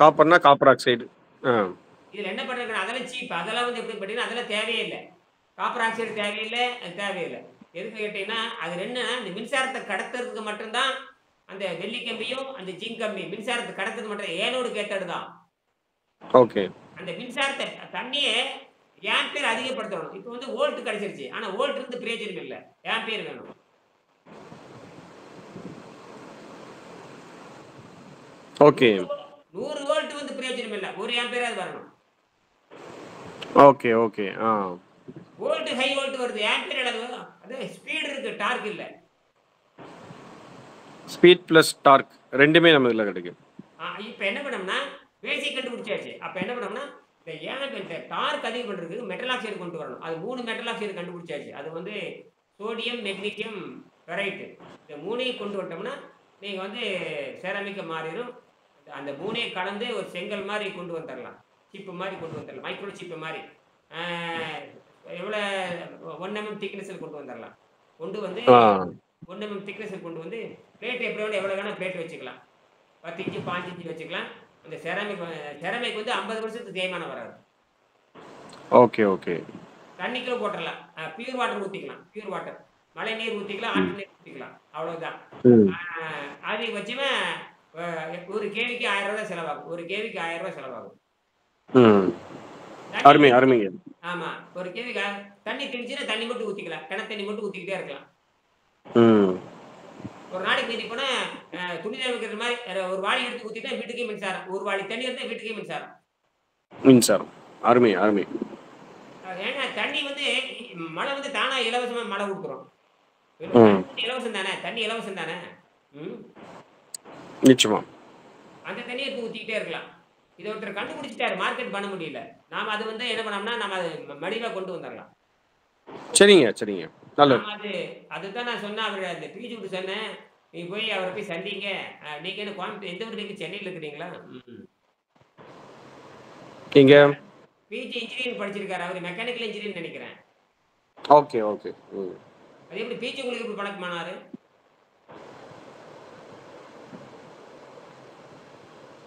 காப்பர்னா காப்பர் ஆக்சைடு. இதில் என்ன பண்ணுறதுன்னா அதெல்லாம் சீப். அதெல்லாம் வந்து எப்படி பார்த்தீங்கன்னா அதெல்லாம் தேவையே இல்லை. காப்பர் ஆக்சைடு தேவையில்லை, அது தேவையில்லை. எதுக்கு கேட்டீங்கன்னா அது ரெண்டு இந்த மின்சாரத்தை கடத்துறதுக்கு மட்டும்தான். அந்த வெள்ளி கம்பியும் அந்த ஜிங்க் கம்பி மின்சாரத்தை கடத்துறது மட்டும் ஏனோடு கேட்டது தான். ஓகே. அந்த மின்சாரத்தை தண்ணியை ஆம்பியர் அதிகப்படுத்தணும். இப்போ வந்து வோல்ட் கிடைச்சிருச்சு, ஆனா வோல்ட் இருந்து பிரயோஜனம் இல்லை, ஆம்பியர் வேணும். ஓகே. 100 வோல்ட் வந்து பிரயோஜனம் இல்லை, 1 ஆம்பியராவது வரணும். Okay okay. Volt high volt வருது, ஆம்பியர் அளவு அது ஸ்பீடு இருக்கு, டார்க் இல்லை. ஸ்பீட் பிளஸ் டார்க் ரெண்டுமே நம்ம இதில் கிடைக்கும். இப்போ என்ன பண்ணோம்னா பேசிக் கண்டுபிடிச்சாச்சு. அப்போ என்ன பண்ணோம்னா இந்த டார்க் அதிகம் பண்ணுறதுக்கு மெட்டல் ஆக்சைடு கொண்டு வரணும். அது 3 மெட்டல் ஆக்சைடு கண்டுபிடிச்சாச்சு. அது வந்து சோடியம், மெக்னீசியம், ஃபெரைட். இந்த 3ஐயும் கொண்டு வந்துட்டோம்னா நீங்கள் வந்து செராமிக்கை மாறிடும். அந்த 3ஐயும் கலந்து ஒரு செங்கல் மாதிரி கொண்டு வந்துடலாம், சிப்பு மாதிரி கொண்டு வந்துடலாம், மைக்ரோ சிப்பு மாதிரி. எவ்வளோ 1 mm திக்னஸில் கொண்டு வந்துடலாம். கொண்டு வந்து 1 mm திக்னஸில் கொண்டு வந்து பிளேட் எப்படி வேணும் எவ்வளோ வேணால் பிளேட் வச்சுக்கலாம். 10 இன்ச்சு 5 இன்ச்சு வச்சுக்கலாம். அந்த செராமிக் வந்து 50 வருஷத்துக்கு தேய்மானம் வராது. Okay okay. தண்ணிக்குள்ள போட்டுடலாம். பியூர் வாட்டர் ஊற்றிக்கலாம், பியூர் வாட்டர் மழை நீர் ஊற்றிக்கலாம், ஆற்று நீர் ஊற்றிக்கலாம், அவ்வளோதான். அதிகபட்சமாக ஒரு கேவிக்கு 1000 ரூபாய் செலவாகும். ஒரு கேவிக்கு 1000 ரூபாய் செலவாகும். அருமை அருமைங்க. ஆமா, ஒரு கேவிக்கு தண்ணி தெரிஞ்சுன்னா தண்ணி மட்டும் ஊற்றிக்கலாம், கிணத்து தண்ணி மட்டும் ஊற்றிக்கிட்டே இருக்கலாம். ஒரு நாளைக்கு மீறி போனா துணி துவைக்கிற மாதிரி ஒரு வாளி எடுத்து ஊற்றிட்டா வீட்டுக்கே மின்சாரம். ஒரு வாளி தண்ணி இருந்தால் வீட்டுக்கே மின்சாரம். மின்சாரம் அருமை அருமை. ஏன்னா தண்ணி வந்து மழை வந்து தானா இலவசமா மழை கொடுக்குறோம். இலவசம் தானே, தண்ணி இலவசம் தானே. நிச்சயமா அந்த தண்ணியை எடுத்து ஊற்றிக்கிட்டே இருக்கலாம். இதை ஒருத்தர் கண்டுபிடிச்சிட்டாரு, மார்க்கெட் பண்ண முடியல. நாம அது வந்து என்ன பண்ணோம்னா நம்ம அது மடிவாக கொண்டு வந்துடலாம். சரிங்க சரிங்க, நல்லது. அதுதான் நான் சொன்னேன். அவர் அந்த பிஜி சொன்னேன், நீ போய் அவரை போய் சந்திங்க. நீங்க என்ன கோயம்புத்தூர் எந்த ஊர், நீங்க சென்னையில் இருக்கிறீங்களா? இங்க பிஜி இன்ஜினியரிங் படிச்சிருக்காரு, அவர் மெக்கானிக்கல் இன்ஜினியரிங் நினைக்கிறேன். Okay okay. அது எப்படி பிஜி உங்களுக்கு எப்படி பழக்கமானாரு?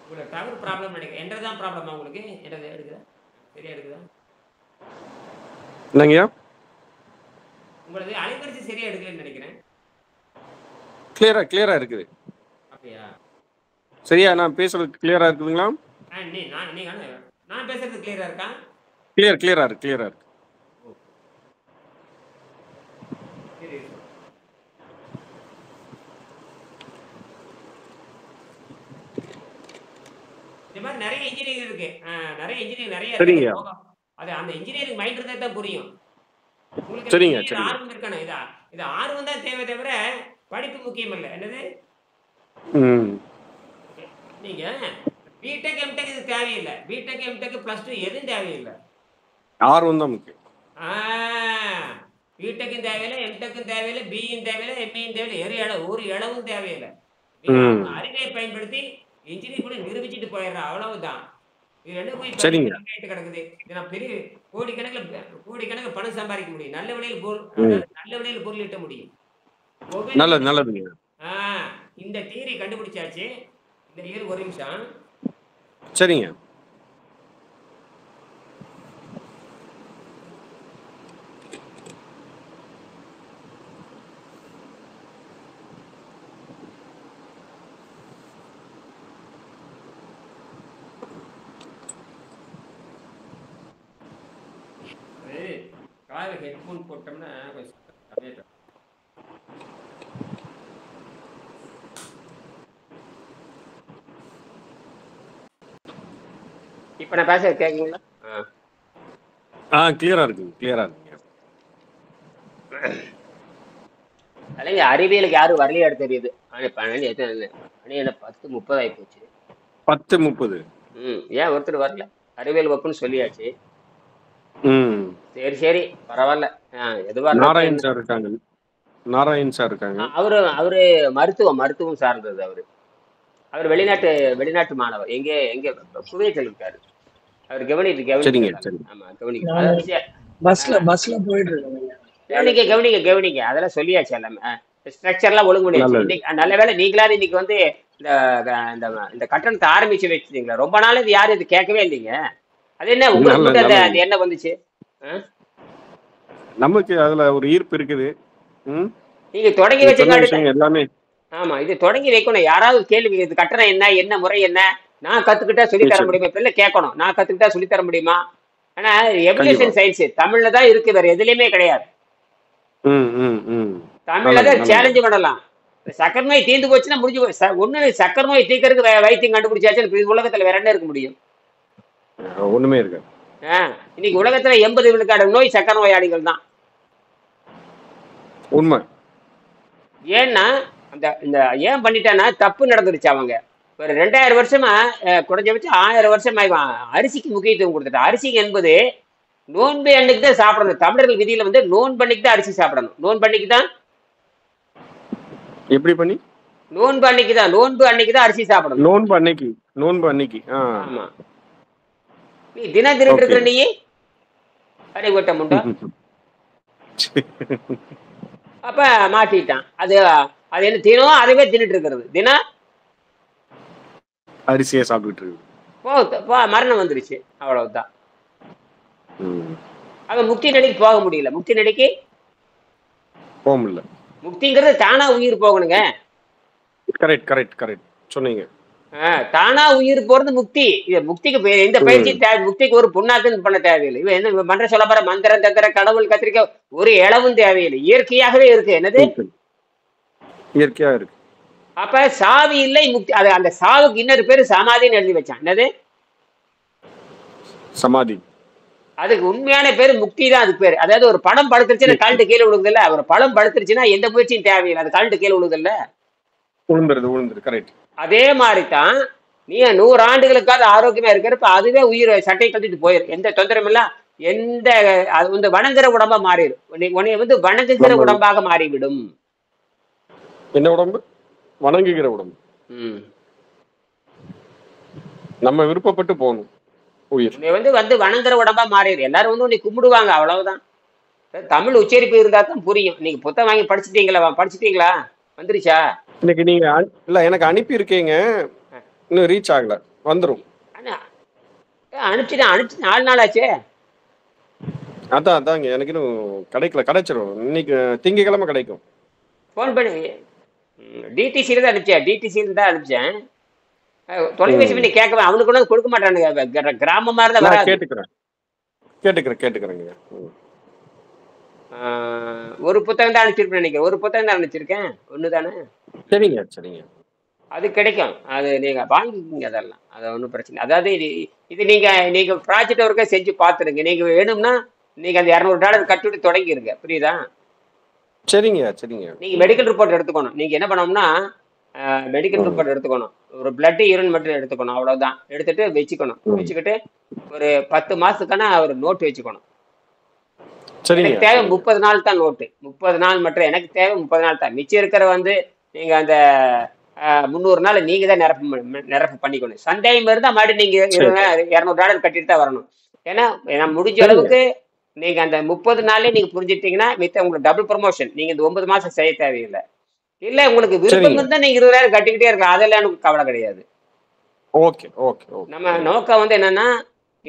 உங்களுக்கு டவர் ப்ராப்ளம் நினைக்கிறேன். என்றதான் ப்ராப்ளமா உங்களுக்கு? என்றது எடுக்குதா? சரியா எடுக்குதா? என்னங்கய்யா? உங்களுக்கு அலைவரிசை சரியா எடுக்கலன்னு நினைக்கிறேன். கிளியரா இருக்குது. அப்படியா? சரியா நான் பேசுறது கிளியரா இருக்குதுங்களா? நான் பேசுறது கிளியரா இருக்கா? கிளியரா இருக்கு. சரி. இந்த மாதிரி நிறைய இன்ஜினியரிங் இருக்கு. நிறைய இன்ஜினியரிங் நிறைய இருக்கு. அது அந்த இன்ஜினியரிங் மைண்ட் இருந்தா தான் புரியும். உங்களுக்கு ஆர்வம் இருக்கணும். இது ஆர்வம் தான் தேவை தவிர படிப்பு முக்கியம் இல்லை. என்னது நீங்க பிடெக் எம்டெக் இது தேவையில்லை. பிடெக் எம்டெக் +2 எதுவும் தேவையில்லை. ஆர்வம் தான் முக்கியம். பிடெக்கும் தேவையில்லை, எம்டெக்கும் தேவையில்லை, பியும் தேவையில்லை, எம்ஏயும் தேவையில்லை, ஒரு இளவும் தேவையில்லை. அறிவை பயன்படுத்தி இன்ஜினியர் கூட நிரூபிச்சுட்டு போயிடுறா, அவ்வளவுதான். இது ரெண்டு போய் கிடக்குது. நான் பெரிய கோடிக்கணக்கில் பணம் சம்பாதிக்க முடியும். நல்ல விலையில் பொருள் ஈட்ட முடியும். நல்லதுங்க. இந்த தியரி கண்டுபிடிச்சாச்சு. இந்த இயர் ஒரு நிமிஷம். சரிங்க. காதில் ஹெட்ஃபோன் போட்டோம்னா இப்ப நான் பேச கேக்குங்களா? கிளியரா இருக்குங்க. இல்லைங்க, அறிவியலுக்கு யாரும் வரலையா தெரியுது. மணி என்ன 10:30 ஆகி போச்சு. 10:30. ஏன் ஒருத்தர் வரல? அறிவியல் வகுப்புன்னு சொல்லியாச்சு. சரி பரவாயில்ல. எதுவா நாராயண் சார் இருக்காங்க. அவரு மருத்துவம் சார்ந்தது. அவர் வெளிநாட்டு மாணவர். எங்க குவைத்தில் இருக்காரு. அவர் கவனித்து சரிங்க கவனிச்சிருந்தார். சரி ஆமா கவனிக்க நான் அதாவது பஸ்ல போயிட்டு இருக்கேன். கவனிங்க அதெல்லாம் சொல்லியாச்சு எல்லாமே. ஸ்ட்ரக்சர்லாம் ஒழுங்கு பண்ணியாச்சு. நல்லது இன்னைக்கு நல்ல வேளை நீங்களாவது இன்னைக்கு வந்து இந்த இந்த இந்த கட்டணத்தை ஆரம்பிச்சு வச்சிருக்கீங்களா? ரொம்ப நாள் இது யாரும் இது கேட்கவே இல்லைங்க. அது என்ன உங்களுக்கு மட்டும் அந்த நல்லது அந்த எண்ணம் வந்துச்சு? ஆ? நமக்கு அதுல ஒரு ஈர்ப்பு இருக்குது. ம் நீங்க தொடங்கி நீங்க சொன்ன வச்சங்காட்டி தான். விஷயம் எல்லாமே ஆமா இது தொடங்கி வைக்கணும். யாராவது கேள்வி இது கட்டணம் என்ன, என்ன முறை என்ன, நான் கத்துக்கிட்டா சொல்லி தர நிச்சயம் முடியுமா? இப்ப இல்ல கேட்கணும், நான் கத்துக்கிட்டா சொல்லி தர முடியுமா? ஆனா கண்டிப்பா. எவல்யூஷன் சயின்ஸ் தமிழ்ல தான் இருக்கு, வேற எதுலயுமே கிடையாது. ம் ம் ம் தமிழ்ல நல்லது தான் நல்லது சேலஞ்சு பண்ணலாம். சக்கர நோய் தீர்ந்து போச்சுன்னா முடிஞ்சு ஒண்ணு சக்கர நோய் தீர்க்கறதுக்கு வைத்தியம் கண்டுபிடிச்சாச்சு. இது உலகத்துல வேற என்ன இருக்க முடியும்? ஒண்ணுமே இருக்காது. இன்னைக்கு உலகத்துல 80 விழுக்காடு நோய் சக்கர நோயாளிகள் தான். உண்மை. ஏன்னா அந்த இந்த ஏன் பண்ணிட்டான்னா தப்பு நடந்துருச்சு. அவங்க ஒரு 2000 வருஷமா குறைஞ்சபட்சம் 1000 வருஷமா இவன் அரிசிக்கு முக்கியத்துவம் கொடுத்துட்டான். அரிசி என்பது நோன்பு அன்னைக்கு தான் சாப்பிடணும். தமிழர்கள் விதியில வந்து நோன்பு அன்னைக்கு தான் அரிசி சாப்பிடணும். நோன்பு அன்னைக்கு தான் எப்படி பண்ணி? நோன்பு அன்னைக்கு தான் அரிசி சாப்பிடணும். நோன்பு அன்னைக்கு. ஆமா நீ தினம் தின்னுட்டு ஓகே. இருக்கிற நீ அரை ஓட்ட முண்டா அப்ப மாட்டிட்டான். அது அது என்ன தினம் அதுவே தின்னுட்டு இருக்கிறது. தினம் அரிசியை சாப்பிட்டுட்டு இருக்கு. மரணம் வந்துருச்சு. அவ்வளவுதான். ம். அவன் முக்தி நிலைக்கு போக முடியல. முக்தி நிலைக்கு போக முடியல. முக்திங்கிறது தானா உயிர் போகணுங்க. கரெக்ட் கரெக்ட் கரெக்ட் சொன்னீங்க. தானா உயிர் போறது முக்தி. இது முக்திக்கு எந்த பயிற்சி தேவை? முக்திக்கு ஒரு புண்ணாக்குன்னு பண்ண தேவையில்லை. இவன் என்ன மன்ற சொல்ல போற மந்திரம் தந்திர கடவுள் கத்திரிக்காய் ஒரு இளவும் தேவையில்லை. இயற்கையாகவே இருக்கு. என்னது இயற்கையா இருக்கு. அப்ப சாவி இல்லை முக்தி. அது அந்த சாவுக்கு இன்னொரு பேரு சமாதின்னு எழுதி வச்சான். என்னது சமாதி. அதுக்கு உண்மையான பேரு முக்தி தான். அதுக்கு பேரு. அதாவது ஒரு படம் படுத்துருச்சுன்னா கழுட்டு கீழே விழுகுது இல்ல. ஒரு படம் படுத்துருச்சுன்னா எந்த முயற்சியும் தேவையில்லை. அது கழுட்டு கீழே விழுகுது இல்ல. உளுந்துருது கரெக்ட். அதே மாதிரிதான் நீ 100 ஆண்டுகளுக்காவது ஆரோக்கியமா இருக்கிறப்ப அதுவே உயிர் சட்டை கட்டிட்டு போயிரு. எந்த தொந்தரவும் இல்ல. எந்த அது வந்து வணங்குற உடம்பா மாறிடும். உன்னை வந்து வணங்குகிற உடம்பாக மாறிவிடும். என்ன உடம்பு? வணங்குகிற உடம்பு. நம்ம விருப்பப்பட்டு போகணும். உயிர் உன்னை வந்து வணங்குற உடம்பா மாறிடும். எல்லாரும் வந்து உன்னை கும்பிடுவாங்க. அவ்வளவுதான். தமிழ் உச்சரிப்பு இருந்தா தான் புரியும். நீங்க புத்தகம் வாங்கி படிச்சிட்டீங்களா? வந்துருச்சா? இன்னைக்கு நீங்க இல்ல எனக்கு அனுப்பி இருக்கீங்க. இன்னும் ரீச் ஆகல. வந்துரும். அனுப்பிச்சு 4 நாள் ஆச்சே. அதாங்க எனக்கு இன்னும் கிடைக்கல. கிடைச்சிரும். இன்னைக்கு திங்கக்கிழமை கிடைக்கும். போன் பண்ணி டிடிசியில தான் அனுப்பிச்சேன். தொலைபேசி பண்ணி கேட்கவேன். அவனுக்கு ஒன்றும் கொடுக்க மாட்டானுங்க. கிராமமா இருந்தா வராது. கேட்டுக்கிறேங்க. ஒரு புத்தகம் தான் அனுப்பிச்சிருப்பேன் நினைக்கிறேன். ஒரு புத்தகம் தான் அனுப்பிச்சிருக்கேன். ஒண்ணுதானே? சரிங்க. அது கிடைக்கும். அது நீங்க வாங்கிக்கிங்க. அதெல்லாம் அது ஒன்றும் பிரச்சனை. அதாவது இது நீங்க ப்ராஜெக்ட் ஒர்க்கை செஞ்சு பார்த்துருங்க. நீங்க வேணும்னா நீங்க அந்த $200 கட்டிட்டு தொடங்கிருங்க. புரியுதா? சரிங்க. நீங்க மெடிக்கல் ரிப்போர்ட் எடுத்துக்கணும். நீங்க என்ன பண்ணோம்னா மெடிக்கல் ரிப்போர்ட் எடுத்துக்கணும். ஒரு பிளட் யூரின் மட்டும் எடுத்துக்கணும். அவ்வளவுதான். எடுத்துட்டு வச்சுக்கிட்டு ஒரு 10 மாசத்துக்கான ஒரு நோட் வச்சுக்கணும். எனக்கு தேவை 30 நாள் தான் நோட்டு. 30 நாள் மட்டும் எனக்கு தேவை. 30 நாள் தான். மிச்சம் இருக்கிற வந்து நீங்க அந்த 300 நாள் நீங்க தான் நிரப்பு பண்ணிக்கணும். சந்தேகம் இருந்தா மறுபடியும் நீங்க $200 கட்டிட்டு தான் வரணும். ஏன்னா முடிஞ்ச அளவுக்கு நீங்க அந்த 30 நாள்லயே நீங்க புரிஞ்சுட்டீங்கன்னா மித்த உங்களுக்கு டபுள் ப்ரமோஷன். நீங்க இந்த 9 மாசம் செய்ய தேவையில்லை. இல்ல உங்களுக்கு விருப்பம் இருந்தா நீங்க 20,000 கட்டிக்கிட்டே இருக்கலாம். அதெல்லாம் எனக்கு கவலை கிடையாது. ஓகே. நம்ம நோக்கம் வந்து என்னன்னா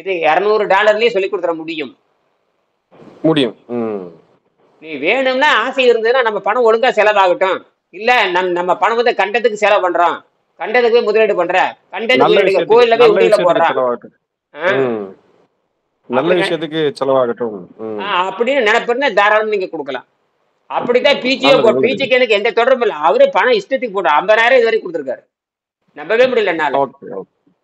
இது $200 சொல்லி கொடுத்துட முடியும். நீ வேணும்னா ஆசை இருந்ததுன்னா நம்ம பணம் ஒழுங்கா செலவாகட்டும். இல்ல நம்ம பணம் வந்து கண்டத்துக்கு செலவு பண்றோம். கண்டத்துக்கு போய் முதலீடு பண்ற. கண்டத்துக்கு கோயில்ல போய் உண்டியில போடுறான். நல்ல விஷயத்துக்கு செலவாகட்டும் அப்படின்னு நினைப்பா தாராளம் நீங்க கொடுக்கலாம். அப்படித்தான் பிஜிக்கு எனக்கு எந்த தொடர்பும் இல்லை. அவரே பணம் இஷ்டத்துக்கு போட்டு 50,000 இது வரைக்கும் கொடுத்துருக்காரு. நம்பவே முடியல என்னால.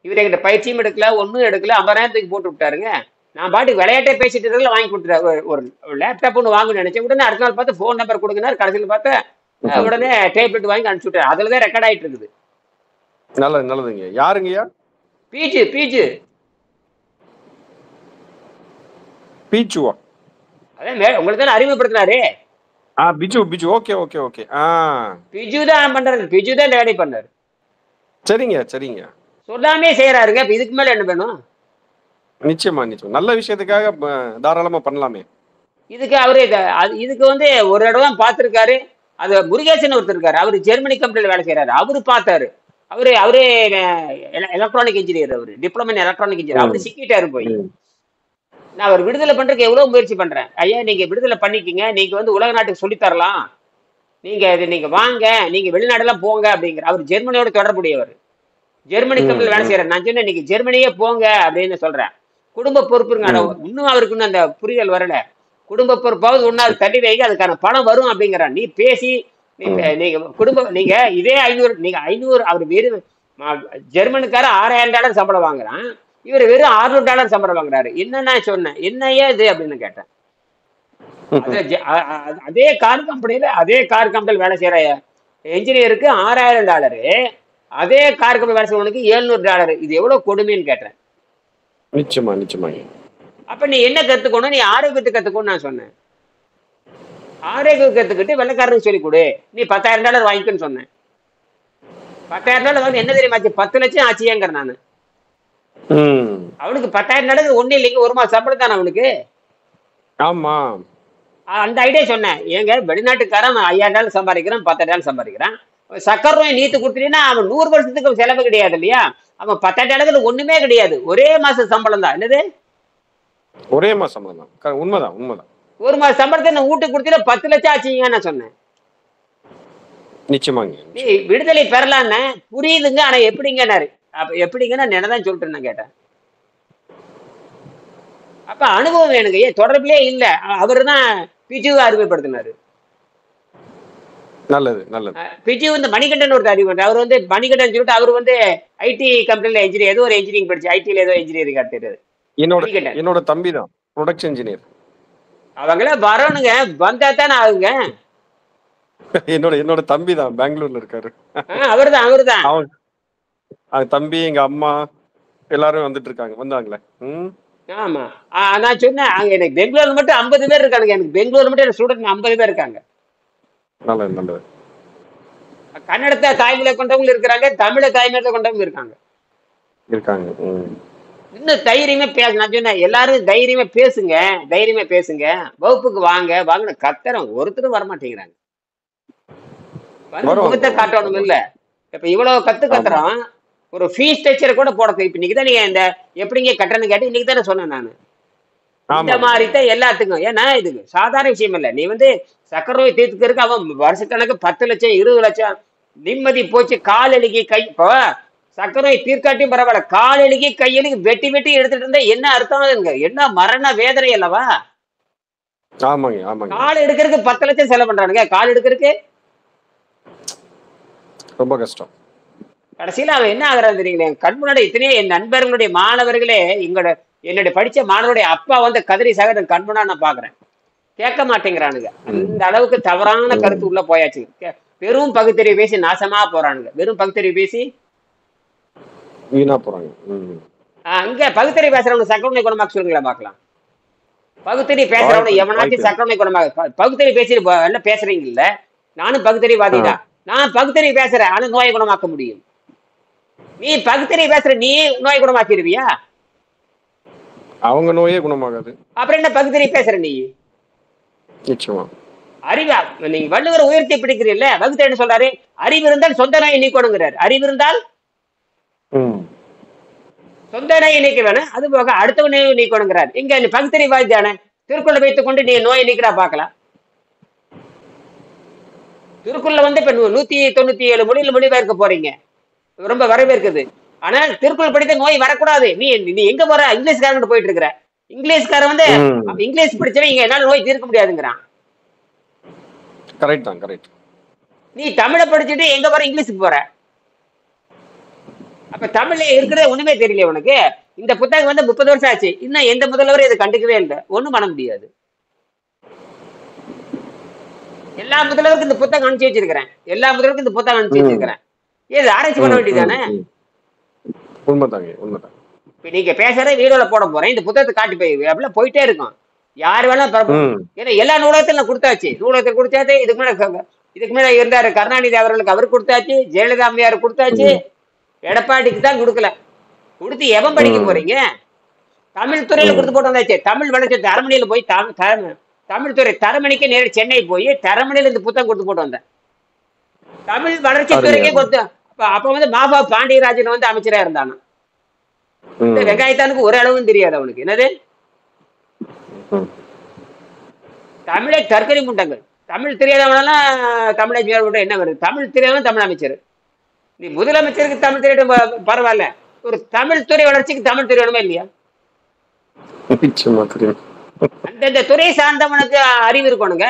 இவரு எங்கிட்ட பயிற்சியும் எடுக்கல, ஒன்னும் எடுக்கல. 50,000 போட்டு விட்டாருங்க. நான் பாட்டுக்கு விளையாட்டே பேசிட்டு இருக்கல வாங்கி கொடுத்துட்டாரு. ஒரு லேப்டாப் ஒன்று வாங்கணும்னு நினைச்சேன். உடனே அடுத்த நாள் பார்த்து ஃபோன் நம்பர் கொடுக்குனாரு. கடைசியில் பார்த்தா உடனே டேப்லெட் வாங்கி அனுப்பிச்சு விட்டாரு. அதுலதான் ரெக்கார்ட் ஆயிட்டு இருக்குது. நல்லதுங்க. யாருங்கய்யா? பீச்சுவா? அதே உங்களுக்கு தான் அறிமுகப்படுத்தினாரு. பிஜு. ஓகே. பிஜு தான் பண்றாரு. பிஜு தான் வேலை பண்ணாரு. சரிங்க. சொல்லாமே செய்யறாருங்க. இதுக்கு மேல என்ன வேணும்? நிச்சயமா நிச்சயம் நல்ல விஷயத்துக்காக தாராளமா பண்ணலாமே. இதுக்கு அவரு இதுக்கு வந்து ஒரு இடம் தான் பார்த்திருக்காரு. அது முருகேசன் ஒருத்தர் இருக்காரு, அவரு ஜெர்மனி கம்பெனில வேலை செய்யறாரு, அவரு பார்த்தாரு. அவரே எலக்ட்ரானிக் இன்ஜினியர், அவரு டிப்ளமோ இன் எலக்ட்ரானிக் இன்ஜினியர். அவரு சிக்கிட்டாரு போய். நான் அவர் விடுதலை பண்றதுக்கு எவ்வளவு முயற்சி பண்றேன். ஐயா நீங்க விடுதலை பண்ணிக்கிங்க, நீங்க வந்து உலக நாட்டுக்கு சொல்லி தரலாம், நீங்க வாங்க, நீங்க வெளிநாடெல்லாம் போங்க அப்படிங்கிற. அவர் ஜெர்மனியோட தொடர்புடையவர், ஜெர்மனி கம்பெனில வேலை செய்யறாரு. நான் சொன்னேன் நீங்க ஜெர்மனியே போங்க அப்படின்னு சொல்றேன். குடும்ப பொறுப்புங்க, இன்னும் அவருக்கு இன்னும் அந்த புரிதல் வரல. குடும்ப பொறுப்பாவது ஒன்னாவது தள்ளி வைங்க, அதுக்கான பணம் வரும் அப்படிங்கிறான். நீ பேசி நீங்க இதே 500, நீங்க 500, அவர் வெறும் ஜெர்மனுக்கார $6000 சம்பளம் வாங்குறான், இவர் வெறும் $600 சம்பளம் வாங்குறாரு. என்னன்னா சொன்னேன், என்னையே இது அப்படின்னு கேட்டேன். அதே கார் கம்பெனியில் வேலை செய்யற என்ஜினியருக்கு $6000, அதே கார் கம்பெனி வேலை செய்யறவனுக்கு $700. இது எவ்வளவு கொடுமைன்னு கேட்டேன். நிச்சயமா நிச்சயமா. அப்ப நீ என்ன கத்துக்கணும், நீ ஆரோக்கியத்தை கத்துக்கணும் நான் சொன்னேன். ஆரோக்கியம் கத்துக்கிட்டு வெள்ளைக்காரனுக்கு சொல்லி கொடு, நீ $10,000 வாங்கிக்கன்னு சொன்னேன். $10,000 வந்து என்ன தெரியுமாச்சு, 10 லட்சம் ஆச்சியேங்கிற நானு. அவனுக்கு $10,000 ஒண்ணு இல்லைங்க, ஒரு மாசம் சம்பளம் தானே அவனுக்கு. ஆமா, அந்த ஐடியா சொன்னேன். ஏங்க வெளிநாட்டுக்காரன் $5,000 சம்பாதிக்கிறான், $10,000 சம்பாதிக்கிறான், சக்கர நோய் நீத்து கொடுத்துட்டீங்கன்னா அவன் 100 வருஷத்துக்கு செலவு கிடையாது இல்லையா? அவன் $10,000 ஒண்ணுமே கிடையாது, ஒரே மாசம் சம்பளம் தான். என்னது ஒரே மாசம் தான்? உண்மைதான் உண்மைதான். ஒரு மாசம் சம்பளத்தை நான் வீட்டுக்கு கொடுத்தீங்கன்னா 10 லட்சம் ஆச்சுங்க நான் சொன்னேன். நிச்சயமாங்க. நீ விடுதலை பெறலான்னு புரியுதுங்க, ஆனா எப்படிங்கன்னாரு. அப்ப எப்படிங்கன்னா என்னதான் சொல்லிட்டு நான் கேட்டேன். அப்ப அனுபவம் வேணுங்க, ஏன் தொடர்பிலே இல்ல. அவரு தான் பிஜுவை அறிமுகப்படுத்தினாரு. நல்லது நல்லது. பிஜு வந்து மணிகண்டன் ஒருத்தர் அறிமுகம். அவர் வந்து மணிகண்டன் சொல்லிட்டு அவர் வந்து ஐடி கம்பெனில இன்ஜினியர், ஏதோ ஒரு இன்ஜினியரிங் படிச்சு ஐடில ஏதோ இன்ஜினியரிங் தெரியாது. என்னோட தம்பி தான் ப்ரொடக்ஷன் இன்ஜினியர். அவங்கள வரணுங்க, வந்தா தானே ஆகுங்க. என்னோட தம்பி தான், பெங்களூர்ல இருக்காரு. அவருதான் அவங்க தம்பி, எங்க அம்மா எல்லாரும் வந்துட்டு இருக்காங்க, வந்தாங்களே. ஆமா, நான் சொன்னேன் அங்க எனக்கு பெங்களூர்ல மட்டும் 50 பேர் இருக்காங்க. எனக்கு பெங்களூர்ல மட்டும் ஸ்டூடெண்ட் 50 பேர் இருக்காங்க. நல்லது நல்லது. கன்னடத்தை தாய்மொழியை கொண்டவங்க இருக்கிறாங்க, தமிழை தாய்மொழியை கொண்டவங்க இருக்காங்க. இன்னும் தைரியமா பேச. நான் சொன்னேன் எல்லாரும் தைரியமா பேசுங்க, வகுப்புக்கு வாங்க கத்துறோம், ஒருத்தரும் வரமாட்டேங்கிறாங்க. முகத்தை காட்டணும் இல்ல. இப்ப இவ்வளவு கத்துறோம், ஒரு ஃபீஸ் ஸ்ட்ரக்சர் கூட போட. இப்ப இன்னைக்கு தான் நீங்க இந்த எப்படிங்க கட்டணம் கேட்டு இன்னைக்கு தானே சொன்னேன் நானு. இந்த மாதிரி தான் எல்லாத்துக்கும். ஏன்னா இது சாதாரண விஷயம் இல்ல. நீ வந்து சக்கர நோய் தீர்த்துக்கிறதுக்கு அவன் வருஷக்கணக்கு 10 லட்சம் 20 லட்சம் நிம்மதி போச்சு. கால் அழுகி கை, இப்போ சக்கர நோய் தீர்க்காட்டியும் பரவாயில்ல, கால் அழுகி கையெழுகி வெட்டி எடுத்துட்டு இருந்தா என்ன அர்த்தம், என்ன மரண வேதனை அல்லவா? கால் எடுக்கிறதுக்கு 10 லட்சம் செலவு பண்றானுங்க. கால் எடுக்கிறதுக்கு ரொம்ப கஷ்டம். கடைசியில அவன் என்ன ஆகுறான் தெரியுங்களே, கண் முன்னாடி இத்தனையே என் நண்பர்களுடைய மாணவர்களே, என்னுடைய படிச்ச மாணவருடைய அப்பா வந்து கதறி சகோதரன் கண் முன்னாடி நான் பாக்குறேன். கேட்க மாட்டேங்கிறானுங்க. அந்த அளவுக்கு தவறான கருத்து உள்ள போயாச்சு. வெறும் பகுத்தறிவு பேசி நாசமா போறானுங்க. வெறும் பகுத்தறிவு பேசி வீணா போறாங்க. அங்க பகுத்தறிவு பேசுறவங்க சக்கரனை குணமாக்க சொல்லுங்களா பாக்கலாம். பகுத்தறிவு பேசுறவங்க எவனாச்சும் சக்கரனை குணமாக பகுத்தறிவு பேசிட்டு எல்லாம் பேசுறீங்க இல்ல. நானும் பகுத்தறிவாதி தான். நான் பகுத்தறிவு பேசுறேன், ஆனா நோயை குணமாக்க முடியும். நீ பகுத்தறிவு பேசுற, நீ நோய் குணமாக்கிடுவியா? அவங்க நோயே குணமாகாது. அப்புறம் என்ன பகுத்தறிவு பேசுற நீ? நிச்சயமா அறிவா நீங்க வள்ளுவரை உயர்த்தி பிடிக்கிறீல்ல. வகுத்து என்ன சொல்றாரு, அறிவு இருந்தால் சொந்த நோயை நீக்கணுங்கிறார். அறிவு இருந்தால் சொந்த நோயை நீக்க வேணும், அது போக அடுத்த நோயை நீக்கணுங்கிறார். இங்க நீ பகுத்தறிவாதி தானே, திருக்குறளை வைத்துக் கொண்டு நீ நோயை நீக்கிறா பாக்கலாம். திருக்குறள் வந்து இப்ப 197 மொழியில மொழிபெயர்க்க போறீங்க, ரொம்ப வரவேற்குது. ஆனா திருக்குறள் படித்த நோய் வரக்கூடாது. நீ எங்க போற, இங்கிலீஷ்காரன் போயிட்டு இருக்கிற. இங்கிலீஷ்காரன் வந்து இங்கிலீஷ் படிச்சவன் இங்க என்னால நோய் தீர்க்க முடியாதுங்கிறான். கரெக்ட் தான், கரெக்ட். நீ தமிழை படிச்சுட்டு எங்க போற, இங்கிலீஷுக்கு போற. அப்ப தமிழ்ல இருக்கிற ஒண்ணுமே தெரியல உனக்கு. இந்த புத்தகம் வந்து 30 வருஷம் ஆச்சு, இன்னும் எந்த முதல்வரும் இதை கண்டுக்கவே இல்லை. ஒண்ணும் பண்ண முடியாது. எல்லா முதல்வருக்கும் இந்த புத்தகம் அனுப்பிச்சு வச்சிருக்கிறேன். ஏது ஆராய்ச்சி பண்ண வேண்டியதானே? உண்மைதாங்க, உண்மைதான். இப்ப நீங்க பேசுற வீடியோல போட போறேன், இந்த புத்தகத்தை காட்டி போய் அப்படிலாம் போயிட்டே இருக்கும். யாரு வேணா ஏன்னா எல்லா நூலகத்திலும் கொடுத்தாச்சு. நூலகத்தில் கொடுத்தாச்சு. இதுக்கு மேல இருந்தாரு கருணாநிதி அவர்களுக்கு அவர் கொடுத்தாச்சு, ஜெயலலிதா அம்மையார் கொடுத்தாச்சு, எடப்பாடிக்கு தான் கொடுக்கல. கொடுத்து எவன் படிக்க போறீங்க? தமிழ் துறையில கொடுத்து போட்டு வந்தாச்சு. தமிழ் வளர்ச்சி தரமணியில போய் தமிழ் துறை தரமணிக்கு நேரடி சென்னை போய் தரமணியில இந்த புத்தகம் கொடுத்து போட்டு வந்தேன். தமிழ் வளர்ச்சி துறைக்கே கொடுத்து அப்ப வந்து மாபா பாண்டியராஜன் வந்து அமைச்சரா இருந்தானா. இந்த வெங்காயத்தானுக்கு ஒரு அளவும் தெரியாது அவனுக்கு. என்னது தமிழை தற்கொலை முண்டங்கள். தமிழ் தெரியாதவனெல்லாம் தமிழை என்ன வருது? தமிழ் தெரியாதவன் தமிழ் அமைச்சர். நீ முதலமைச்சருக்கு தமிழ் தெரியட்டும் பரவாயில்ல, ஒரு தமிழ் துறை வளர்ச்சிக்கு தமிழ் தெரியணுமே இல்லையா? அந்தந்த துறையை சார்ந்தவனுக்கு அறிவு இருக்கணுங்க.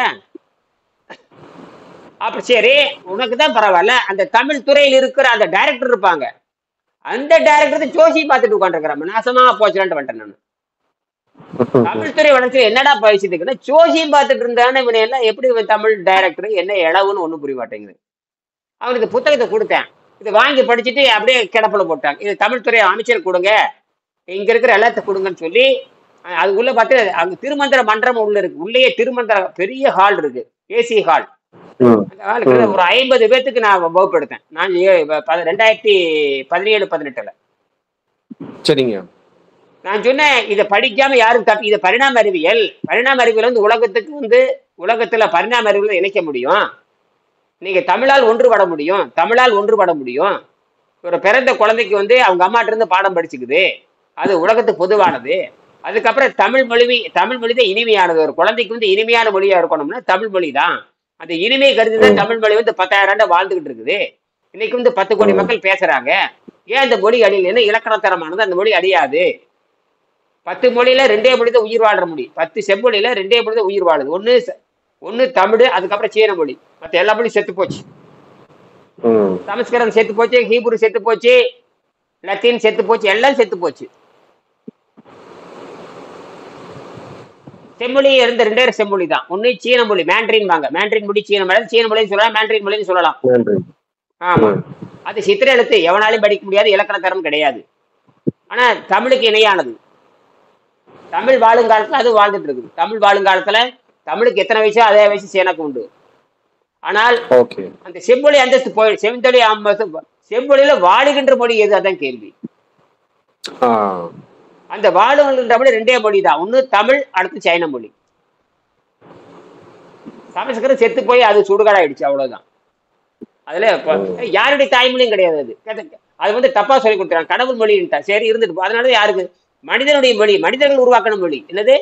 அப்ப சரி, உனக்கு தான் பரவாயில்ல. அந்த தமிழ் துறையில் இருக்கிற அந்த டைரக்டர் இருப்பாங்க, அந்த டைரக்டர் ஜோசி பார்த்துட்டு உட்காந்துருக்கிறான். நாசமா போச்சுலான்ட்டு வந்துட்டேன் நான். தமிழ் துறை வளர்ச்சி என்னடா பேசிட்டு ஜோசியும் பார்த்துட்டு இருந்தானே இவனை எல்லாம் எப்படி தமிழ் டைரக்டர் என்ன இளவுன்னு ஒண்ணும் புரிய மாட்டேங்குது. அவனுக்கு புத்தகத்தை கொடுத்தேன், இதை வாங்கி படிச்சுட்டு அப்படியே கிடப்பில போட்டாங்க. இது தமிழ் துறை அமைச்சர் கொடுங்க, இங்க இருக்கிற எல்லாத்தையும் கொடுங்கன்னு சொல்லி அது உள்ள பார்த்து அங்க திருமந்திர மன்றம் உள்ள இருக்கு. உள்ளேயே திருமந்திர பெரிய ஹால் இருக்கு, ஏசி ஹால். அந்த ஹாலுக்கு ஒரு 50 பேர்த்துக்கு நான் வகுப்பு எடுத்தேன். நான் 2017-18 சரிங்க. நான் சொன்னேன், இதை படிக்காம யாரும் தப்பி. இதை பரிணாம அறிவியல் வந்து உலகத்துக்கு வந்து உலகத்துல பரிணாம அறிவியல் இணைக்க முடியும். நீங்க தமிழால் ஒன்றுபட முடியும். ஒரு பிறந்த குழந்தைக்கு வந்து அவங்க அம்மாட்ட இருந்து பாடம் படிச்சுக்குது, அது உலகத்துக்கு பொதுவானது. அதுக்கப்புறம் தமிழ் மொழி தான் இனிமையானது. ஒரு குழந்தைக்கு வந்து இனிமையான மொழியா இருக்கணும்னா தமிழ் மொழி தான். அந்த இனிமை கருதிதான் தமிழ் மொழி வந்து 10,000 ஆண்டு வாழ்ந்துகிட்டு இருக்குது. இன்னைக்கு வந்து 10 கோடி மக்கள் பேசுறாங்க. ஏன் அந்த மொழி அழியலன்னா இலக்கணத்தரமானது, அந்த மொழி அழியாது. 10 மொழியில 2 மொழி தான் உயிர் வாழ்ற மொழி. 10 செம்மொழியில 2 மொழி தான் உயிர் வாழுது. ஒண்ணு தமிழ், அதுக்கப்புறம் சீன மொழி. மற்ற எல்லா மொழியும் செத்து போச்சு. சமஸ்கிருதம் செத்து போச்சு, ஹீப்ரு செத்து போச்சு, லத்தீன் செத்து போச்சு, எல்லாம் செத்து போச்சு. செம்மொழி இருந்த 2 செம்மொழி தான். ஒண்ணு சீன மொழி, மேண்ட்ரின் வாங்க. மேண்ட்ரின் மொழி சீன மொழின்னு சொல்லலாம், மேண்ட்ரின் மொழின்னு சொல்லலாம். ஆமா, அது சித்திர எழுத்து, எவனாலையும் படிக்க முடியாது, இலக்கண தரம் கிடையாது. ஆனா தமிழுக்கு இணையானது. தமிழ் வாழுங்காலத்துல அது வாழ்ந்துட்டு இருக்குது. தமிழ் வாழுங்காலத்துல தமிழுக்கு எத்தனை வயசோ அதே வயசு சீனக்கு உண்டு. ஆனால் அந்த செம்மொழி அந்தஸ்து போய் செம்மொழியில வாழுகின்ற மொழி எது? அதான் கேள்வி. அந்த வாழுகின்ற மொழி 2 மொழி தான். ஒண்ணு தமிழ், அடுத்து சைன மொழி. சமஸ்கிருதம் செத்து போய் அது சுடுகாடாயிடுச்சு, அவ்வளவுதான். அதுல யாருடைய தாய்மொழியும் கிடையாது. அது வந்து தப்பா சொல்லி கொடுத்துறாங்க, கடவுள் மொழின்ட்டா. சரி, இருந்துட்டு அதனால யாருக்கு? மனிதனுடைய மொழி, மனிதர்கள் உருவாக்கணும் மொழி. என்னது?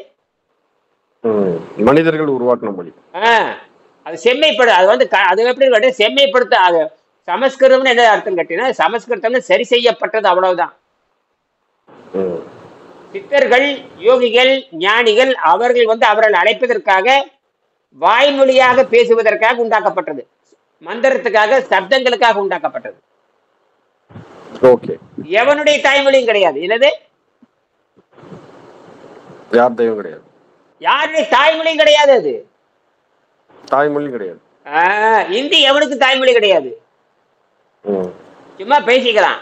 மனிதர்கள் உருவாக்கணும் மொழி. அது செம்மைப்படு. அது வந்து அது எப்படி செம்மைப்படுத்த. அது சமஸ்கிருதம்னு என்ன அர்த்தம் கேட்டீங்கன்னா, சமஸ்கிருதம்னு சரி செய்யப்பட்டது, அவ்வளவுதான். சித்தர்கள், யோகிகள், ஞானிகள் அவர்கள் வந்து அவர்கள் அழைப்பதற்காக வாய்மொழியாக பேசுவதற்காக உண்டாக்கப்பட்டது. மந்திரத்துக்காக, சப்தங்களுக்காக உண்டாக்கப்பட்டது. எவனுடைய தாய்மொழியும் கிடையாது. என்னது? யாருடைய தாய்மொழியும் கிடையாது. அது தாய்மொழி கிடையாது. இந்தி எவனுக்கு தாய்மொழி கிடையாது. சும்மா பேசிக்கலாம்.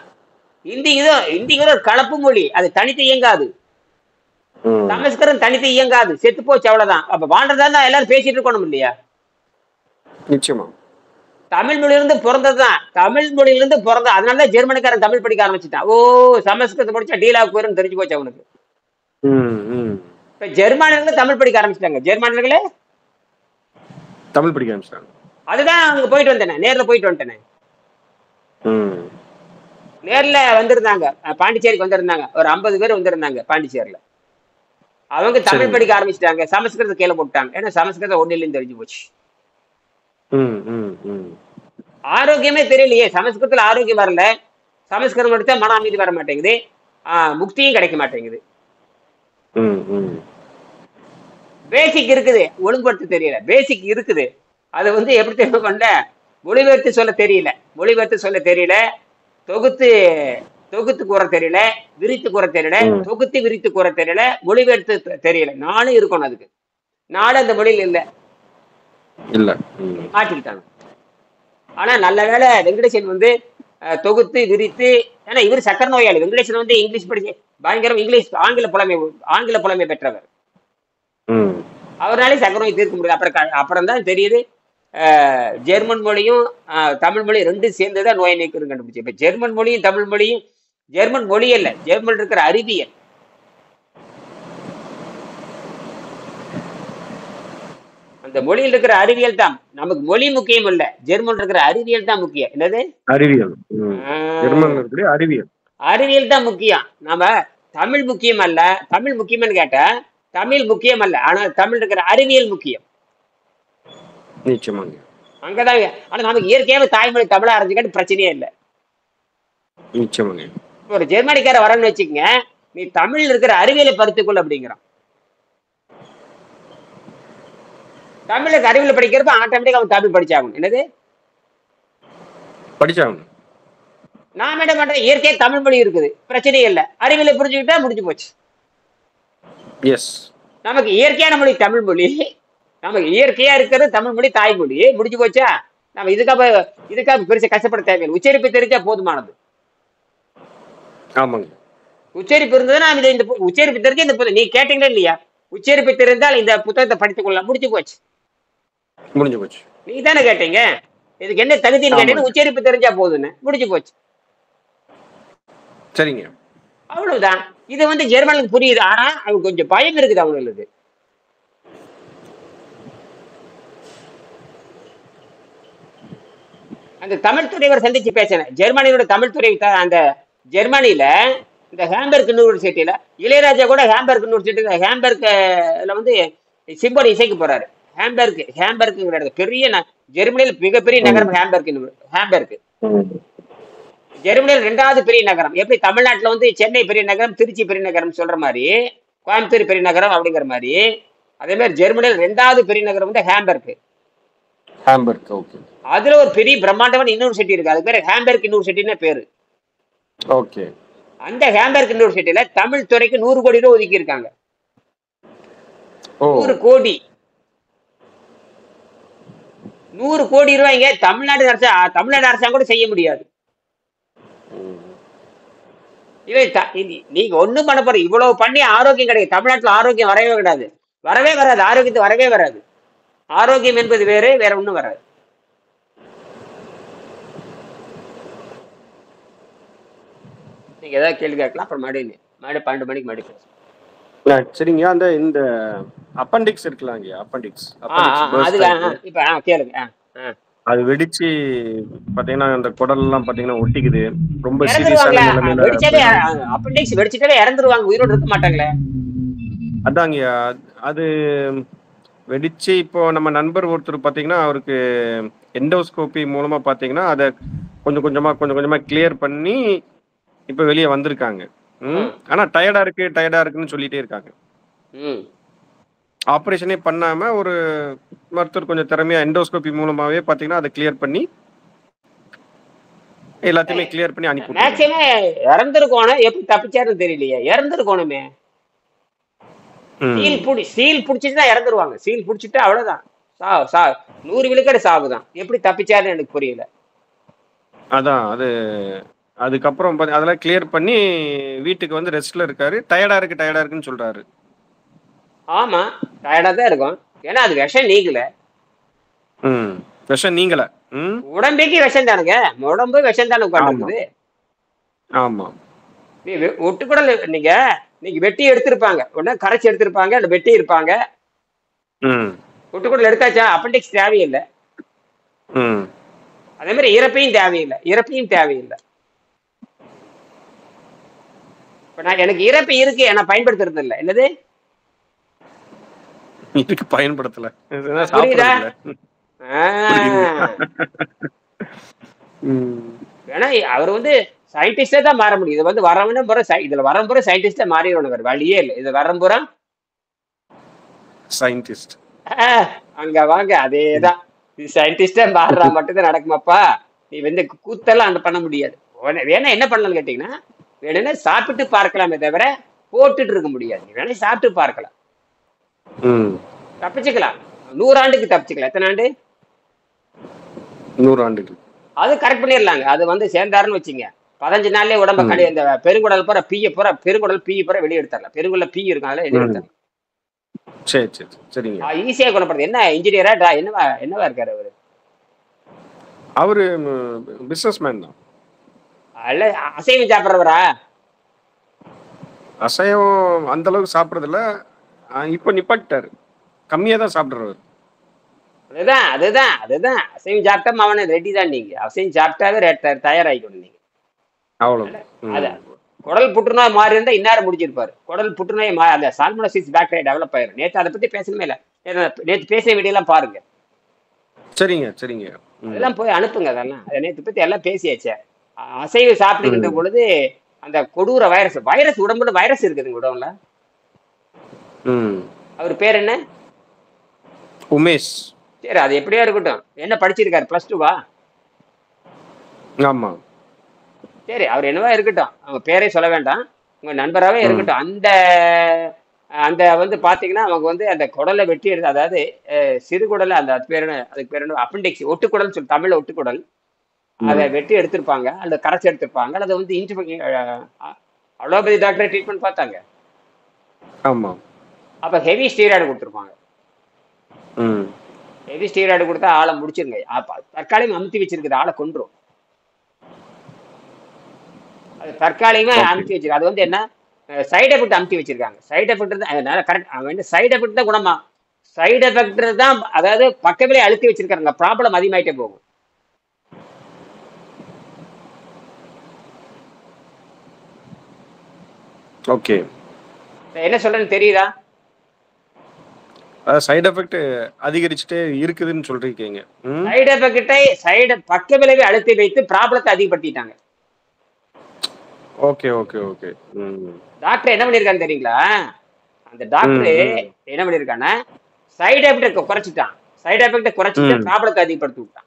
இந்திக்கு ஒரு கலப்பு மொழி, அது தனித்து இயங்காது. சமஸ்கிருதம் தனித்து இயங்காது, செத்து போச்சு, அவ்வளவுதான். அப்ப வாழ்றதா எல்லாரும் பேசிட்டு இருக்கணும் இல்லையா? நிச்சயமா. தமிழ் மொழியிலிருந்து பிறந்ததுதான். தமிழ் மொழியிலிருந்து பிறந்த, அதனாலதான் ஜெர்மனிக்காரன் தமிழ் படிக்க ஆரம்பிச்சுட்டான். சமஸ்கிருதம் படிச்சா டீலாக் போயிரும் தெரிஞ்சு போச்சு அவனுக்கு. இப்ப ஜெர்மானியர்கள் தமிழ் படிக்க ஆரம்பிச்சிட்டாங்க. ஜெர்மானியர்களே தமிழ் படிக்க ஆரம்பிச்சிட்டாங்க. அதுதான் அங்க போயிட்டு வந்தேன், நேர்ல போயிட்டு வந்துட்டேன். நேர்ல வந்திருந்தாங்க, பாண்டிச்சேரிக்கு வந்திருந்தாங்க. ஒரு 50 பேர் வந்திருந்தாங்க பாண்டிச்சேரியில. அவங்க தமிழ் படிக்க ஆரம்பிச்சிட்டாங்க. சமஸ்கிருதம் கீழே போட்டாங்க. ஏன்னா சமஸ்கிருதம் ஒண்ணு இல்லைன்னு தெரிஞ்சு போச்சு. ஆரோக்கியமே தெரியலையே. சமஸ்கிருதத்துல ஆரோக்கியம் வரல. சமஸ்கிருதம் எடுத்தா மன அமைதி வர மாட்டேங்குது, முக்தியும் கிடைக்க மாட்டேங்குது. பேசிக் இருக்குது, ஒழுங்குபடுத்த தெரியல. பேசிக் இருக்குது, அது வந்து எப்படி தெரிந்து கொண்ட மொழிபெயர்த்து சொல்ல தெரியல, தொகுத்து கூற தெரியல, விரித்து கூற தெரியல, தொகுத்து விரித்து கூற தெரியல, மொழிபெயர்த்து தெரியல. 4 இருக்கணும். அதுக்கு 4 அந்த மொழியில் இல்ல, மாற்றிக்கிட்டாங்க. ஆனா நல்ல வேலை வெங்கடேசன் வந்து தொகுத்து விரித்து, ஏன்னா இவர் சக்கர நோயாளி. வெங்கடேசன் வந்து இங்கிலீஷ் படிச்சு பயங்கரம், ஆங்கில புலமை பெற்றவர். அவராலே சக்கர நோய் தீர்க்க முடியாது. அப்புறம் தான் தெரியுது ஜெர்மன் மொழியும் தமிழ் மொழி 2 சேர்ந்துதான் நோய் நீக்குன்னு கண்டுபிடிச்சு. இப்ப ஜெர்மன் மொழியும் தமிழ் மொழியும், ஜெர்மன் மொழி அல்ல, ஜெர்மன் இருக்கிற அறிவியல், அந்த மொழியில் இருக்கிற அறிவியல் தான் நமக்கு மொழி முக்கியம் இல்ல, ஜெர்மன் இருக்கிற அறிவியல் தான் முக்கியம். என்னது? அறிவியல். ஆஹ் ஜெர்மன்ல இருக்கிற அறிவியல். அறிவியல் தான் முக்கியம். நாம தமிழ் முக்கியம் அல்ல. தமிழ் முக்கியம்னு கேட்டா தமிழ் முக்கியம் அல்ல, ஆனா தமிழ் இருக்கிற அறிவியல் முக்கியம். நிச்சயமாங்க. அங்கதான். ஆனா நமக்கு இயற்கையாவே தாய்மொழி தமிழா இருந்துக்காட்டு பிரச்சனையே இல்லை. நிச்சயமாங்க. ஒரு ஜெர்மனிக்கார வரணும்னு வச்சுக்கங்க, நீ தமிழ்ல இருக்கிற அறிவியலை பருத்துக்கொள் அப்படிங்கிறான். தமிழுக்கு அறிவியல் படிக்கிறப்ப ஆட்டோமேட்டிக்கா அவன் தமிழ் படிச்சாகணும். என்னது? படிச்சாகணும். நாம என்ன பண்றோம், இயற்கையா தமிழ் மொழி இருக்குது, பிரச்சனையே இல்லை, அறிவியலை புரிஞ்சுக்கிட்டா முடிஞ்சு போச்சு. எஸ். நமக்கு இயற்கையான மொழி தமிழ் மொழி, நமக்கு இயற்கையா இருக்கிறது தமிழ் மொழி, தாய்மொழி, முடிஞ்சு போச்சா? நம்ம இதுக்காக பெருசா கஷ்டப்பட தேவையில்லை. உச்சரிப்பு தெரிஞ்சா போதுமானது. ஆமாங்க. உச்சரிப்பு இருந்ததுன்னா இந்த உச்சரிப்பு தெரிஞ்சு இந்த நீ கேட்டீங்களா இல்லையா, உச்சரிப்பு தெரிந்தால் இந்த புத்தகத்தை படித்துக் கொள்ளலாம், முடிஞ்சு போச்சு. முடிஞ்சு போச்சு. நீ தானே கேட்டீங்க இதுக்கு என்ன தகுதின்னு கேட்டீங்கன்னா உச்சரிப்பு தெரிஞ்சா போதுன்னு, முடிஞ்சு போச்சு. சரிங்க. அவ்வளவுதான். இது வந்து ஜெர்மனுக்கு புரியுது, ஆனா அவங்க கொஞ்சம் பயம் இருக்குது அவங்களுக்கு. அந்த தமிழ் துறைவர் சந்திச்சு பேசினேன், ஜெர்மனியோட தமிழ் துறை. அந்த ஜெர்மனியில இந்த ஹேம்பர்க் யூனிவர்சிட்டியில இளையராஜா கூட ஹேம்பர்க் யூனிவர்சிட்டி, ஹேம்பர்க்ல வந்து சிம்பொனி இசைக்கு போறாரு. ஹேம்பர்க்குங்கிற இடத்துல பெரிய ஜெர்மனியில் மிகப்பெரிய நகரம் ஹேம்பர்க். ஜெர்மனியில் 2வது பெரிய நகரம். எப்படி தமிழ்நாட்டுல வந்து சென்னை பெரிய நகரம், திருச்சி பெரிய நகரம் சொல்ற மாதிரி, கோயம்புத்தூர் பெரிய நகரம் அப்படிங்கிற மாதிரி, அதே மாதிரி ஜெர்மனியில் 2வது பெரிய நகரம் வந்து ஹேம்பர்க். ஓகே. அதுல ஒரு பெரிய பிரம்மாண்டமான யூனிவர்சிட்டி இருக்கு, அது பேரு ஹேம்பர்க் யூனிவர்சிட்டின்னு பேரு. ஓகே. அந்த ஹேம்பர்க் யூனிவர்சிட்டியில தமிழ் துறைக்கு 100 கோடி ரூபாய் ஒதுக்கி இருக்காங்க. 100 கோடி 100 கோடி ரூபாய்ங்க. தமிழ்நாடு அரசாங்கம் கூட செய்ய முடியாது. நீங்க ஒண்ணும் பண்ண போற, இவ்வளவு பண்ணி ஆரோக்கியம் கிடையாது. தமிழ்நாட்டுல ஆரோக்கியம் வரவே கிடையாது, வரவே வராது. ஆரோக்கியத்து வரவே வராது. ஆரோக்கியம் என்பது வேற ஒண்ணும் வராது. நீங்க ஏதாவது கேள்வி கேட்கலாம், அப்புறம் மறுபடியும் 12 மணிக்கு மறுபடியும் பேசலாம். சரிங்க. அந்த இந்த அப்பெண்டிக்ஸ் இருக்கலாங்க, அப்பெண்டிக்ஸ் இப்ப கேளுங்க. அது வெடிச்சு பாத்தீங்கன்னா அந்த குடல் எல்லாம் பாத்தீங்கன்னா ஒட்டிக்குது, ரொம்ப சீரியஸான நிலைமையில. அப்பெண்டிக்ஸ் வெடிச்சிட்டாவே இறந்துருவாங்க, உயிரோடு இருக்க மாட்டாங்களே. அதாங்க, அது வெடிச்சு இப்போ நம்ம நண்பர் ஒருத்தர் பாத்தீங்கன்னா அவருக்கு எண்டோஸ்கோபி மூலமா பாத்தீங்கன்னா அதை கொஞ்சம் கொஞ்சமா கிளியர் பண்ணி இப்ப வெளியே வந்திருக்காங்க. ஆனா டயர்டா இருக்குன்னு சொல்லிட்டே இருக்காங்க. ஆபரேஷனே பண்ணாம ஒரு மருத்துவர் கொஞ்சம் திறமையா எண்டோஸ்கோபி மூலமாவே பாத்தீங்கன்னா அதை கிளியர் பண்ணி எல்லாத்தையுமே கிளியர் பண்ணி அனுப்பி. மேக்ஸிமம் இறந்துருக்கோணும், எப்படி தப்பிச்சாருன்னு தெரியலையே. இறந்துருக்கோணுமே, சீல் புடிச்சுதான் இறந்துருவாங்க. சீல் புடிச்சுட்டு அவ்வளவுதான், 100 விழுக்காடு சாவுதான். எப்படி தப்பிச்சாருன்னு எனக்கு புரியல. அதான் அது அதுக்கப்புறம் அதெல்லாம் கிளியர் பண்ணி வீட்டுக்கு வந்து ரெஸ்ட்ல இருக்காரு. டயர்டா இருக்குன்னு சொல்றாரு. ஆமா, டயர்டா தான் இருக்கும். ஏன்னா அது விஷம் நீங்கல. விஷம் நீங்கல. உடம்புக்கு விஷம் தானுங்க, உடம்பு விஷம் தானே உட்காந்துருக்குது. ஆமா. ஒட்டுக்கூட நீங்க வெட்டி எடுத்திருப்பாங்க, உடனே கரைச்சி எடுத்திருப்பாங்க, இல்ல வெட்டி இருப்பாங்க. ஒட்டுக்கூடல் எடுத்தாச்சா, அப்பெண்டிக்ஸ் தேவையில்லை. அதே மாதிரி இறப்பையும் தேவையில்லை. இப்ப எனக்கு இறப்பு இருக்கு, நான் பயன்படுத்துறது இல்லை. என்னது இதுக்கு பயன்படுத்தல, புரியுதா? ஏன்னா அவர் வந்து சயின்டிஸ்டே தான் மாற முடியும். இது வந்து இதுல வரம்புற சயின்டிஸ்டா மாறிடுவாங்க, வழியே இல்லை. இது வரம்புற சயின்டிஸ்ட். அங்க வாங்க, அதேதான். இது சயின்டிஸ்டா மாறுறா மட்டும்தான் நடக்குமாப்பா. நீ வந்து கூத்தெல்லாம் பண்ண முடியாது. வேணா என்ன பண்ணலாம்னு கேட்டீங்கன்னா, வேணும்னா சாப்பிட்டு பார்க்கலாமே தவிர போட்டுட்டு இருக்க முடியாது. நீ வேணா சாப்பிட்டு பார்க்கலாம், தப்பிச்சுக்கலாம். 100 ஆண்டுக்கு தப்பிச்சுக்கலாம். எத்தனை ஆண்டு? 100 ஆண்டுக்கு. அது கரெக்ட் பண்ணிடலாங்க. அது வந்து சேர்ந்தாருன்னு வச்சுங்க, 15 நாள்லயே உடம்ப இந்த பெருங்குடல் பூரா பெருங்குடல் பூரா வெளியே எடுத்துடலாம். பெருங்குடல் பீ இருக்கும், அதெல்லாம் வெளியே எடுத்துடலாம். சரிங்க. ஈஸியா குணப்படுது. என்ன இன்ஜினியரா என்னவா இருக்காரு அவரு? அவரு பிசினஸ் மேன் தான். அல்ல அசைவம் சாப்பிட்றவரா? அசைவம் அந்த அளவுக்கு சாப்பிட்றது இல்ல, இப்ப நிப்பாட்டாரு. கம்மியா தான் சாப்பிடுறவர். அதுதான் அசைவம் சாப்பிட்டா அவனை ரெடி தான். நீங்க அசைவம் சாப்பிட்டாவே தயாராகிக்கணும் நீங்க. அவ்வளவு. அது குடல் புற்றுநோய் மாறி இருந்தா இந்நேரம் முடிச்சிருப்பாரு. குடல் புற்றுநோய் அந்த சால்மோனசிஸ் பாக்டீரியா டெவலப் ஆயிரும். நேற்று அதை பத்தி பேசணுமே இல்ல, நேற்று பேசிய வீடியோ எல்லாம் பாருங்க. சரிங்க சரிங்க. அதெல்லாம் போய் அனுப்புங்க. அதெல்லாம் நேற்று பத்தி எல்லாம் பேசியாச்சே. அசைவு சாப்பிட்டுக்கின்ற பொழுது அந்த கொடூர வைரஸ் உடம்புல வைரஸ் இருக்குதுங்க உடம்புல. அவர் பேர் என்ன? உமேஷ். சரி, அது எப்படியா இருக்கட்டும். என்ன படிச்சிருக்காரு? +2வா? ஆமா. சரி, அவர் என்னவா இருக்கட்டும், அவங்க பேரே சொல்ல வேண்டாம், உங்க நண்பராகவே இருக்கட்டும். அந்த அந்த வந்து பாத்தீங்கன்னா அவங்க வந்து அந்த குடலை வெட்டி எடுத்து, அதாவது சிறுகுடலை, அதுக்கு பேர் என்ன, அப்பெண்டிக்ஸ், ஒட்டுக்குடல் சொல்லி தமிழ்ல ஒட்டுக்குடல், அதை வெட்டி எடுத்திருப்பாங்க, அல்லது கரைச்சி எடுத்திருப்பாங்க, அதை வந்து அலோபதி டாக்டர் ட்ரீட்மெண்ட் பார்த்தாங்க. ஆமா. அப்ப ஹெவி ஸ்டீராய்டு கொடுத்துருப்பாங்க. ஹெவி ஸ்டீராய்டு கொடுத்தா ஆளை முடிச்சிருங்க. தற்காலிகம் அமுத்தி வச்சிருக்குது, ஆளை கொன்றும். அது தற்காலிகமா அமுத்தி வச்சிருக்கு. அது வந்து என்ன சைடு எஃபெக்ட் அமுத்தி வச்சிருக்காங்க. சைடு எஃபெக்ட் தான் கரெக்ட். அவன் சைடு எஃபெக்ட் தான் குணமா, சைடு எஃபெக்ட் தான், அதாவது பக்கவிலே அழுத்தி வச்சிருக்காங்க. ப்ராப்ளம் அதிகமாயிட்டே போகும். ஓகே, என்ன சொல்றேன்னு தெரியுதா? சைடு எஃபெக்ட் அதிகரிச்சுட்டே இருக்குதுன்னு சொல்றீங்க. சைடு எஃபெக்ட்டை பக்க விளைவை அழுத்தி வைத்து ப்ராப்ளத்தை அதிகப்படுத்திட்டாங்க. Okay okay okay. டாக்டர் என்ன பண்ணிருக்கான்னு தெரியுங்களா? அந்த டாக்டர் என்ன பண்ணிருக்கான்னா சைடு எஃபெக்ட் குறைச்சிட்டான். சைடு எஃபெக்ட் குறைச்சிட்டு ப்ராப்ளத்தை அதிகப்படுத்தி விட்டான்.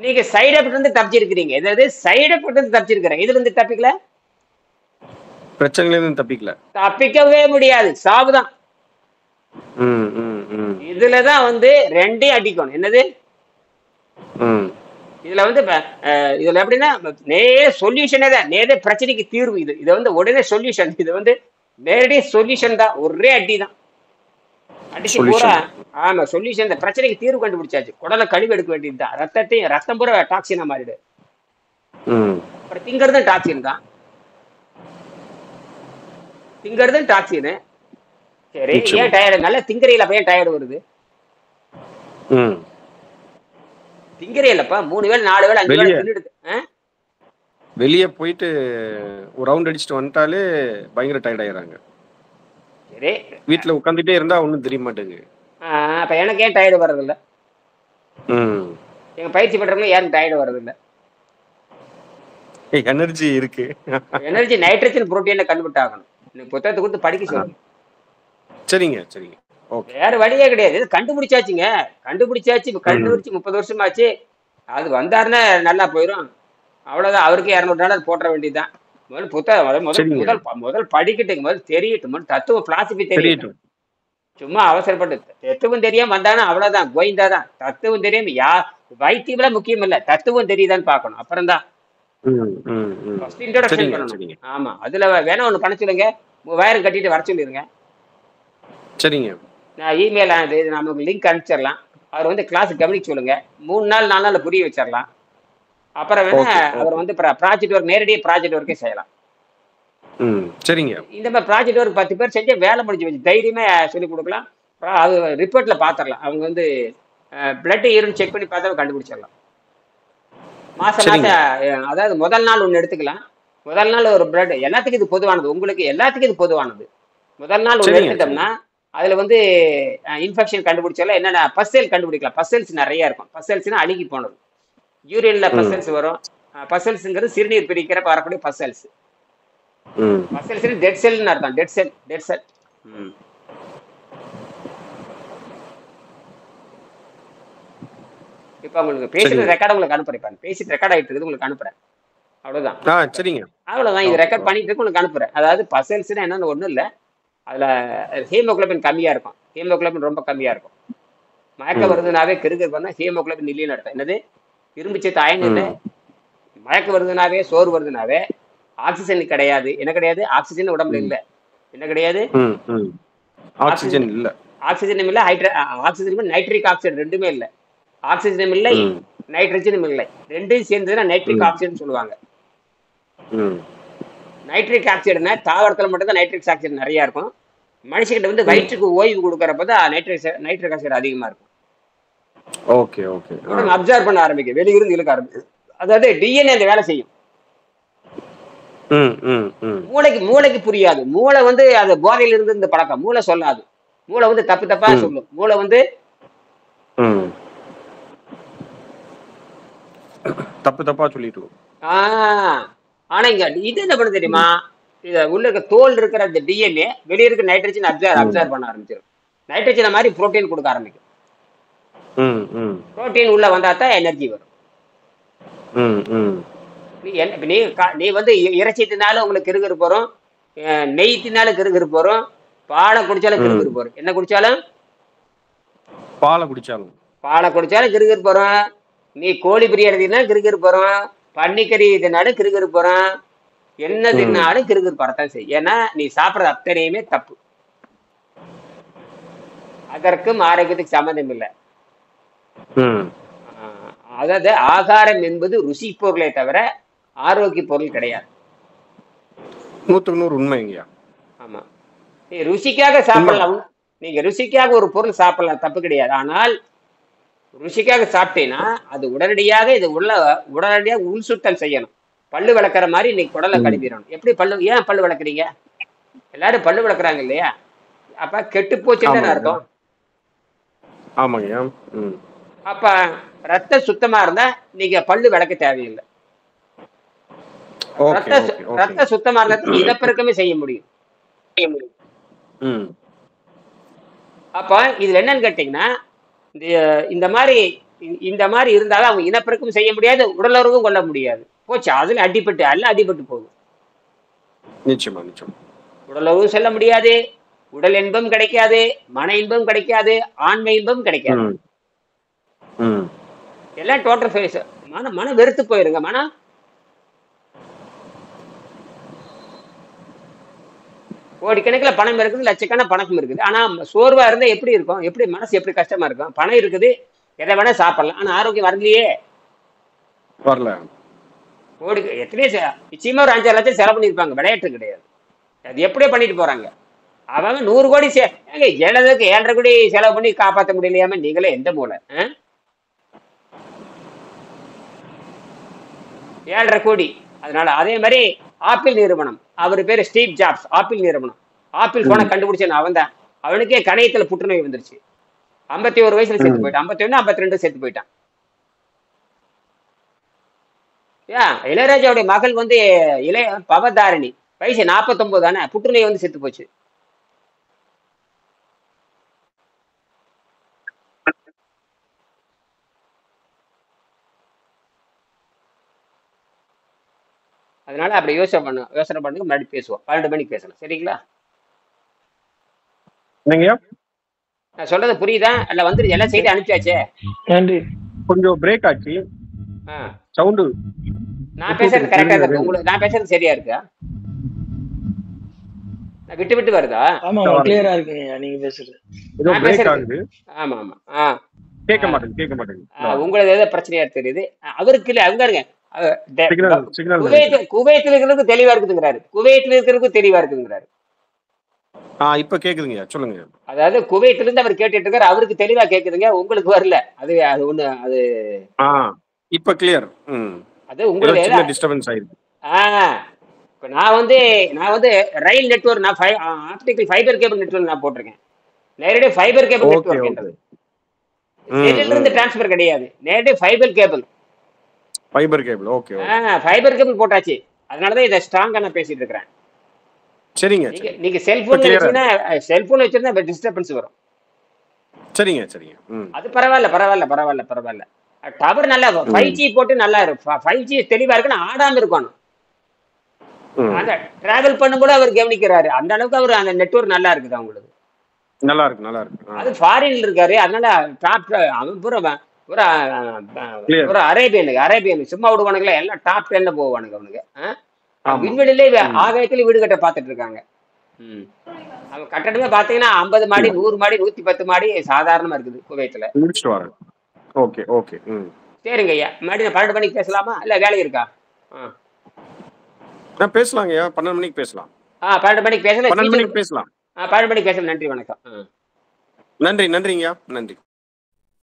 நீங்க சைடு எஃபெக்ட் வந்து தப்பிச்சிருக்கிறீங்க. ஏதாவது சைடு எஃபெக்ட் வந்து தப்பிச்சிருக்கிறேன், இதுல இருந்து தப்பிக்கல, பிரச்சனையில இருந்து தப்பிக்கல, தப்பிக்கவே முடியாது, சாவுதான். இதுலதான் வந்து ரெண்டே அடிக்கணும். என்னது இதுல வந்து இதுல எப்படின்னா நேரே சொல்யூஷனே தான், நேரே பிரச்சனைக்கு தீர்வு. இது வந்து உடனே சொல்யூஷன். இது வந்து நேரடி சொல்யூஷன் தான், ஒரே அடி தான் அடிச்சு பூரா. ஆமா, சொல்யூஷன். இந்த பிரச்சனைக்கு தீர்வு கண்டுபிடிச்சாச்சு. குடலை கழிவு எடுக்க வேண்டியதுதான். ரத்தம் பூரா டாக்ஸினா மாறிடு. அப்புறம் திங்கிறது டாக்ஸின் தான், திங்கிறது டாக்ஸின். சரி, ஏன் டயர்டு? நல்ல திங்கரையில ஏன் டயர்டு வருது? திங்கரையிலப்பா 3 வேளை 4 வேளை 5 வேளை தின்னுடுது. வெளியே போயிட்டு ஒரு ரவுண்ட் அடிச்சுட்டு வந்துட்டாலே பயங்கர டயர்ட் ஆயிடுறாங்க. சரி, வீட்டுல உட்காந்துட்டே இருந்தா ஒன்றும் தெரிய மாட்டேங்குது. அப்ப எனக்கு ஏன் டயர்டு வர்றதில்ல? எங்க பயிற்சி பண்றவங்க யாரும் டயர்டு வர்றதில்ல. எனர்ஜி இருக்கு. எனர்ஜி நைட்ரஜன் புரோட்டீனை கன்வெர்ட் ஆகணும். புத்தகத்தை கொடுத்து படிக்க சொல்லுங்க. சரிங்க சரிங்க. வேற வழியே கிடையாது. கண்டுபிடிச்சாச்சுங்க, கண்டுபிடிச்சு 30 வருஷம் ஆச்சு. அது வந்தாருன்னா நல்லா போயிடும், அவ்வளவுதான். அவருக்கு $200 போட்டுற வேண்டியதுதான். முதல் புத்தகம் முதல் படிக்கட்டுங்க, முதல் தெரியட்டும், முதல் தத்துவ பிலாசபி தெரியட்டும். சும்மா அவசரப்பட்டு தத்துவம் தெரியாம வந்தானா அவ்வளவுதான், கோயிந்தா தான். தத்துவம் தெரியாம வைத்தியம்ல முக்கியம் இல்ல, தத்துவம் தெரியுதான்னு பாக்கணும். அப்புறம் தான் இன்ட்ரோடக்ஷன் பண்ணணும். ஆமா, அதுல வேணா ஒண்ணு பண்ண சொல்லுங்க, 3000 கட்டிட்டு வர சொல்லிருங்க. சரிங்க, நான் இமெயில் நமக்கு லிங்க் அனுப்பிச்சிடலாம். அவர் வந்து கிளாஸ் கவனிக்க சொல்லுங்க. 3 நாள் 4 நாள்ல புரிய வச்சிடலாம். அப்புறம் வேணா அவர் வந்து ப்ராஜெக்ட் ஒர்க், நேரடியாக ப்ராஜெக்ட் ஒர்க்கே செய்யலாம். சரிங்க. இந்த மாதிரி ப்ராஜெக்ட் ஒர்க் 10 பேர் செஞ்சு வேலை முடிஞ்சு வச்சு தைரியமே சொல்லிக் கொடுக்கலாம். அது ரிப்போர்ட்ல பாத்திரலாம். அவங்க வந்து பிளட் யூரின் செக் பண்ணி பார்த்தா கண்டுபிடிச்சிடலாம். மாசம் அதாவது முதல் நாள் ஒன்று எடுத்துக்கலாம். முதல் நாள் ஒரு பிளட், எல்லாத்துக்கும் இது பொதுவானது, உங்களுக்கு எல்லாத்துக்கும் இது பொதுவானது. முதல் நாள் ஒன்று எடுத்துட்டோம்னா அதுல வந்து இன்ஃபெக்ஷன் கண்டுபிடிச்சாலும் என்னென்ன பஸ்ஸெல் கண்டுபிடிக்கலாம். பஸ்ஸெல்ஸ் நிறைய இருக்கும். பஸ்ஸெல்ஸ்னா அழுகி போனது, யூரின்ல பஸ்ஸெல்ஸ் வரும். பஸ்ஸெல்ஸ்ங்கிறது சிறுநீர் பிரிக்கிறப்ப வரக்கூடிய பஸ்ஸெல்ஸ். பஸ்ஸெல்ஸ் டெட் செல்னு அர்த்தம். Dead cell, dead cell. இப்ப உங்களுக்கு பேசிட்டு ரெக்கார்ட் உங்களுக்கு அனுப்புறேன். பேசிட்டு ரெக்கார்ட் ஆயிட்டு இருக்குது, உங்களுக்கு அனுப்புறேன். அவ்வளவுதான். சரிங்க, அவ்வளவுதான். இது ரெக்கார்ட் பண்ணிட்டு இருக்கு, உங்களுக்கு அனுப்புறேன். அதாவது பஸ்ஸெல்ஸ்னா என்னன்னு ஒண்ணும் இல்லை, அதுல ஹீமோகுளோபின் கம்மியா இருக்கும். ஹீமோகுளோபின் ரொம்ப கம்மியா இருக்கும். மயக்க வருதுனாவே கிருகர் பண்ணா ஹீமோகுளோபின் இல்லைன்னு அர்த்தம். என்னது? இரும்புச்சத்து அயன் இல்லை. மயக்க வருதுனாவே, சோறு வருதுனாவே ஆக்சிஜன் கிடையாது. என்ன கிடையாது? ஆக்சிஜன் உடம்புல இல்லை. என்ன கிடையாது? ஆக்சிஜன் இல்ல. ஆக்சிஜனும் இல்லை, ஆக்சிஜனும் நைட்ரிக் ஆக்சைடு ரெண்டுமே இல்லை. ஆக்சிஜனும் இல்லை, நைட்ரஜனும் இல்லை. ரெண்டும் சேர்ந்ததுன்னா நைட்ரிக் ஆக்சைடுன்னு சொல்லுவாங்க. நைட்ரிக் ஆக்சைடுனா தாவரத்தில் மட்டும்தான் நைட்ரிக் ஆக்சைடு நிறைய இருக்கும். மனுஷங்கிட்ட வந்து வயிற்றுக்கு ஓய்வு கொடுக்கறப்ப தான் நைட்ரிக் ஆக்சைடு அதிகமா இருக்கும். Okay okay. உடம்பு அப்சர்வ் பண்ண ஆரம்பிக்கும், வெளியிருந்து இழுக்க ஆரம்பிக்கும். அதாவது டிஎன்ஏ அந்த வேலை செய்யும். மூளைக்கு புரியாது. மூளை வந்து அது போதையில இருந்து இந்த பழக்கம். மூளை சொல்லாது. மூளை வந்து தப்பு தப்பா சொல்லும். மூளை வந்து தப்பு தப்பா சொல்லிட்டு. ஆனா இங்க இது என்ன பண்ண தெரியுமா, இத உள்ள இருக்க தோல் இருக்கிற அந்த டிஎன்ஏ வெளியே இருக்க நைட்ரஜன் அப்சர்வ் பண்ண ஆரம்பிச்சிடும். நைட்ரஜனை மாதிரி புரோட்டீன் கொடுக்க ஆரம்பிக்கும். புரோட்டீன் உள்ள வந்தா தான் எனர்ஜி வரும். நீ வந்து இறைச்சி தின்னாலும் உங்களுக்கு கிறுகிறு போறோம், நெய் தின்னாலும் கிறுகிறு போறோம், பாலை குடிச்சாலும் கிறுகிறு போறோம். என்ன குடிச்சாலும் பாலை குடிச்சாலும் கிறுகிறு போறோம். நீ கோழி பிரியாணி தின்னாலும் கிறுகிறு போறோம், பன்னிக்கறி தின்னாலும் கிறுகிறு போறோம், என்ன தின்னாலும் கிறுகிறு பறத்தான் செய்யும். ஏன்னா நீ சாப்பிட்றது அத்தனையுமே தப்பு. அதற்கும் ஆரோக்கியத்துக்கு சம்மந்தம் இல்லை. அதாவது ஆகாரம் என்பது ருசி பொருளை தவிர ஆரோக்கிய பொருள் கிடையாது. 100% உண்மைங்கய்யா. ஆமா, நீ ருசிக்காக சாப்பிடலாம். நீங்க ருசிக்காக ஒரு பொருள் சாப்பிடலாம், தப்பு கிடையாது. ஆனால் ருசிக்காக சாப்பிட்டேன்னா அது உடனடியாக இது உடனடியாக உள் சுத்தம் செய்யணும். பல்லு விளக்குற மாதிரி இன்னைக்கு குடலை கழுவிடணும். எப்படி ஏன் பல்லு விளக்குறீங்க? எல்லாரும் பல்லு விளக்குறாங்க இல்லையா? அப்ப கெட்டு போச்சுன்னு அர்த்தம். ஆமாங்கய்யா. அப்ப ரத்தம் சுத்தமா இருந்தா நீங்க பல்லு விளக்க தேவையில்லை. ரத்த சுத்தமா இருந்தா இனப்பெருக்கமே செய்ய முடியும். அப்ப இதுல என்னன்னு கேட்டீங்கன்னா, இந்த மாதிரி இருந்தாலும் அவங்க இனப்பெருக்கம் செய்ய முடியாது, உடலுறவும் கொள்ள முடியாது. போச்சு, அதுல அடிபட்டு போகும். நிச்சயமா நிச்சயம். உடலுறவும் செல்ல முடியாது, உடல் இன்பம் கிடைக்காது, மன இன்பம் கிடைக்காது, ஆன்ம இன்பம் கிடைக்காது. எல்லாம் டோட்டல் ஃபேஸ். மனம் வெறுத்து போயிருங்க. மனம் கோடிக்கணக்கில் பணம் இருக்குது, லட்சக்கணக்கான பணம் இருக்குது. ஆனா சோர்வா இருந்தா எப்படி இருக்கும்? எப்படி மனசு எப்படி கஷ்டமா இருக்கும்? பணம் இருக்குது, எதை வேணா சாப்பிடலாம், ஆனா ஆரோக்கியம் வரலையே. கோடி எத்தனையோ நிச்சயமா ஒரு 5-6 லட்சம் செலவு பண்ணிருப்பாங்க, விளையாட்டு கிடையாது. அது எப்படியே பண்ணிட்டு போறாங்க. அவங்க 100 கோடி 7.5 கோடி செலவு பண்ணி காப்பாற்ற முடியலையாம நீங்களே எந்த மூளை? 7.5 கோடி. அதனால அதே மாதிரி ஆப்பிள் நிறுவனம், அவர் பேரு ஸ்டீவ் ஜாப்ஸ். ஆப்பிள் நிறுவனம், ஆப்பிள் போனை கண்டுபிடிச்சேன் அவன் தான். அவனுக்கே கணையத்துல புற்றுநோய் வந்துருச்சு. 51 வயசுல செத்து போயிட்டான். 51 52 செத்து போயிட்டான். இளையராஜாவுடைய மகள் வந்து பவதாரணி, வயசு 49 தானே, புற்றுநோய் வந்து செத்து போச்சு. அதனால அப்படி யோசனை பண்ணுங்க. மறுபடியும் பேசுவோம். 12 மணிக்கு பேசலாம், சரிங்களா? நான் சொல்றது புரியுதா? இல்ல வந்து எல்லாம் செய்தி அனுப்பிச்சாச்சே. நன்றி. கொஞ்சம் பிரேக் ஆச்சு சவுண்ட். நான் பேசுறது கரெக்டா இருக்கு உங்களுக்கு? நான் பேசுறது சரியா இருக்கா? நான் விட்டு வருதா? ஆமா, கிளியரா இருக்குங்க நீங்க பேசுறது. ஏதோ பிரேக் ஆகுது. ஆமா. கேட்க மாட்டேங்குது. உங்களுக்கு ஏதோ பிரச்சனையா தெரியுது. அவருக்கு இல்ல, அங்க இருங்க. குவைத்தில் இருக்கிறதுக்கு தெளிவா இருக்குதுங்கிறாரு. குவைத்தில் இருக்கிறதுக்கு தெளிவா இருக்குதுங்கிறாரு. இப்ப கேக்குதுங்க, சொல்லுங்க. அதாவது குவைத்துல இருந்து அவர் கேட்டுட்டு இருக்காரு, அவருக்கு தெளிவா கேக்குதுங்க, உங்களுக்கு வரல. அது ஒண்ணு. அது இப்ப கிளியர். அது உங்களுக்கு டிஸ்டர்பன்ஸ் ஆயிருக்கு. இப்ப நான் வந்து ரயில் நெட்வொர்க், நான் ஆப்டிகல் ஃபைபர் கேபிள் நெட்வொர்க் நான் போட்டிருக்கேன். நேரடியாக ஃபைபர் கேபிள் நெட்வொர்க். செல்லுல இருந்து டிரான்ஸ்பர் கிடையாது, நேரடியாக fibre cable. Okay. Fibre cable போட்டாச்சு. அதனாலதான் இதை ஸ்ட்ராங்கா நான் பேசிட்டு இருக்கிறேன். சரிங்க. நீங்க செல்போன் வச்சிருந்தா டிஸ்டர்பன்ஸ் வரும். சரிங்க. அது பரவாயில்ல. டவர் நல்லா 5G போட்டு நல்லா இருக்கும். 5G தெளிவா இருக்குன்னு ஆடாம இருக்கணும். அந்த டிராவல் பண்ணும் கூட அவர் கவனிக்கிறாரு. அந்த அளவுக்கு அவர் அந்த நெட்வொர்க் நல்லா இருக்குது அவங்களுக்கு. நல்லா இருக்கு. அது ஃபாரின்ல இருக்காரு. அதனால டாப் ஒரு அரேபியன் சும்மா விடுவானுங்களே, எல்லாம் டாப் 10ல போவானுங்க அவனுக்கு. விண்வெளியிலே ஆகாயத்துல வீடு கட்ட பாத்துட்டு இருக்காங்க. அவன் கட்டடமே பாத்தீங்கன்னா 50 மாடி 100 மாடி 110 மாடி சாதாரணமா இருக்குது குவைத்துல. ஓகே. சரிங்க ஐயா, மறுபடியும் 12 மணிக்கு பேசலாமா? இல்ல வேலை இருக்கா? பேசலாங்க ஐயா, 12 மணிக்கு பேசலாம். 12 மணிக்கு பேசலாம். 12 மணிக்கு பேசலாம். பழனிமணி பேசுகிறேன். நன்றி, வணக்கம். நன்றிங்கய்யா, நன்றி.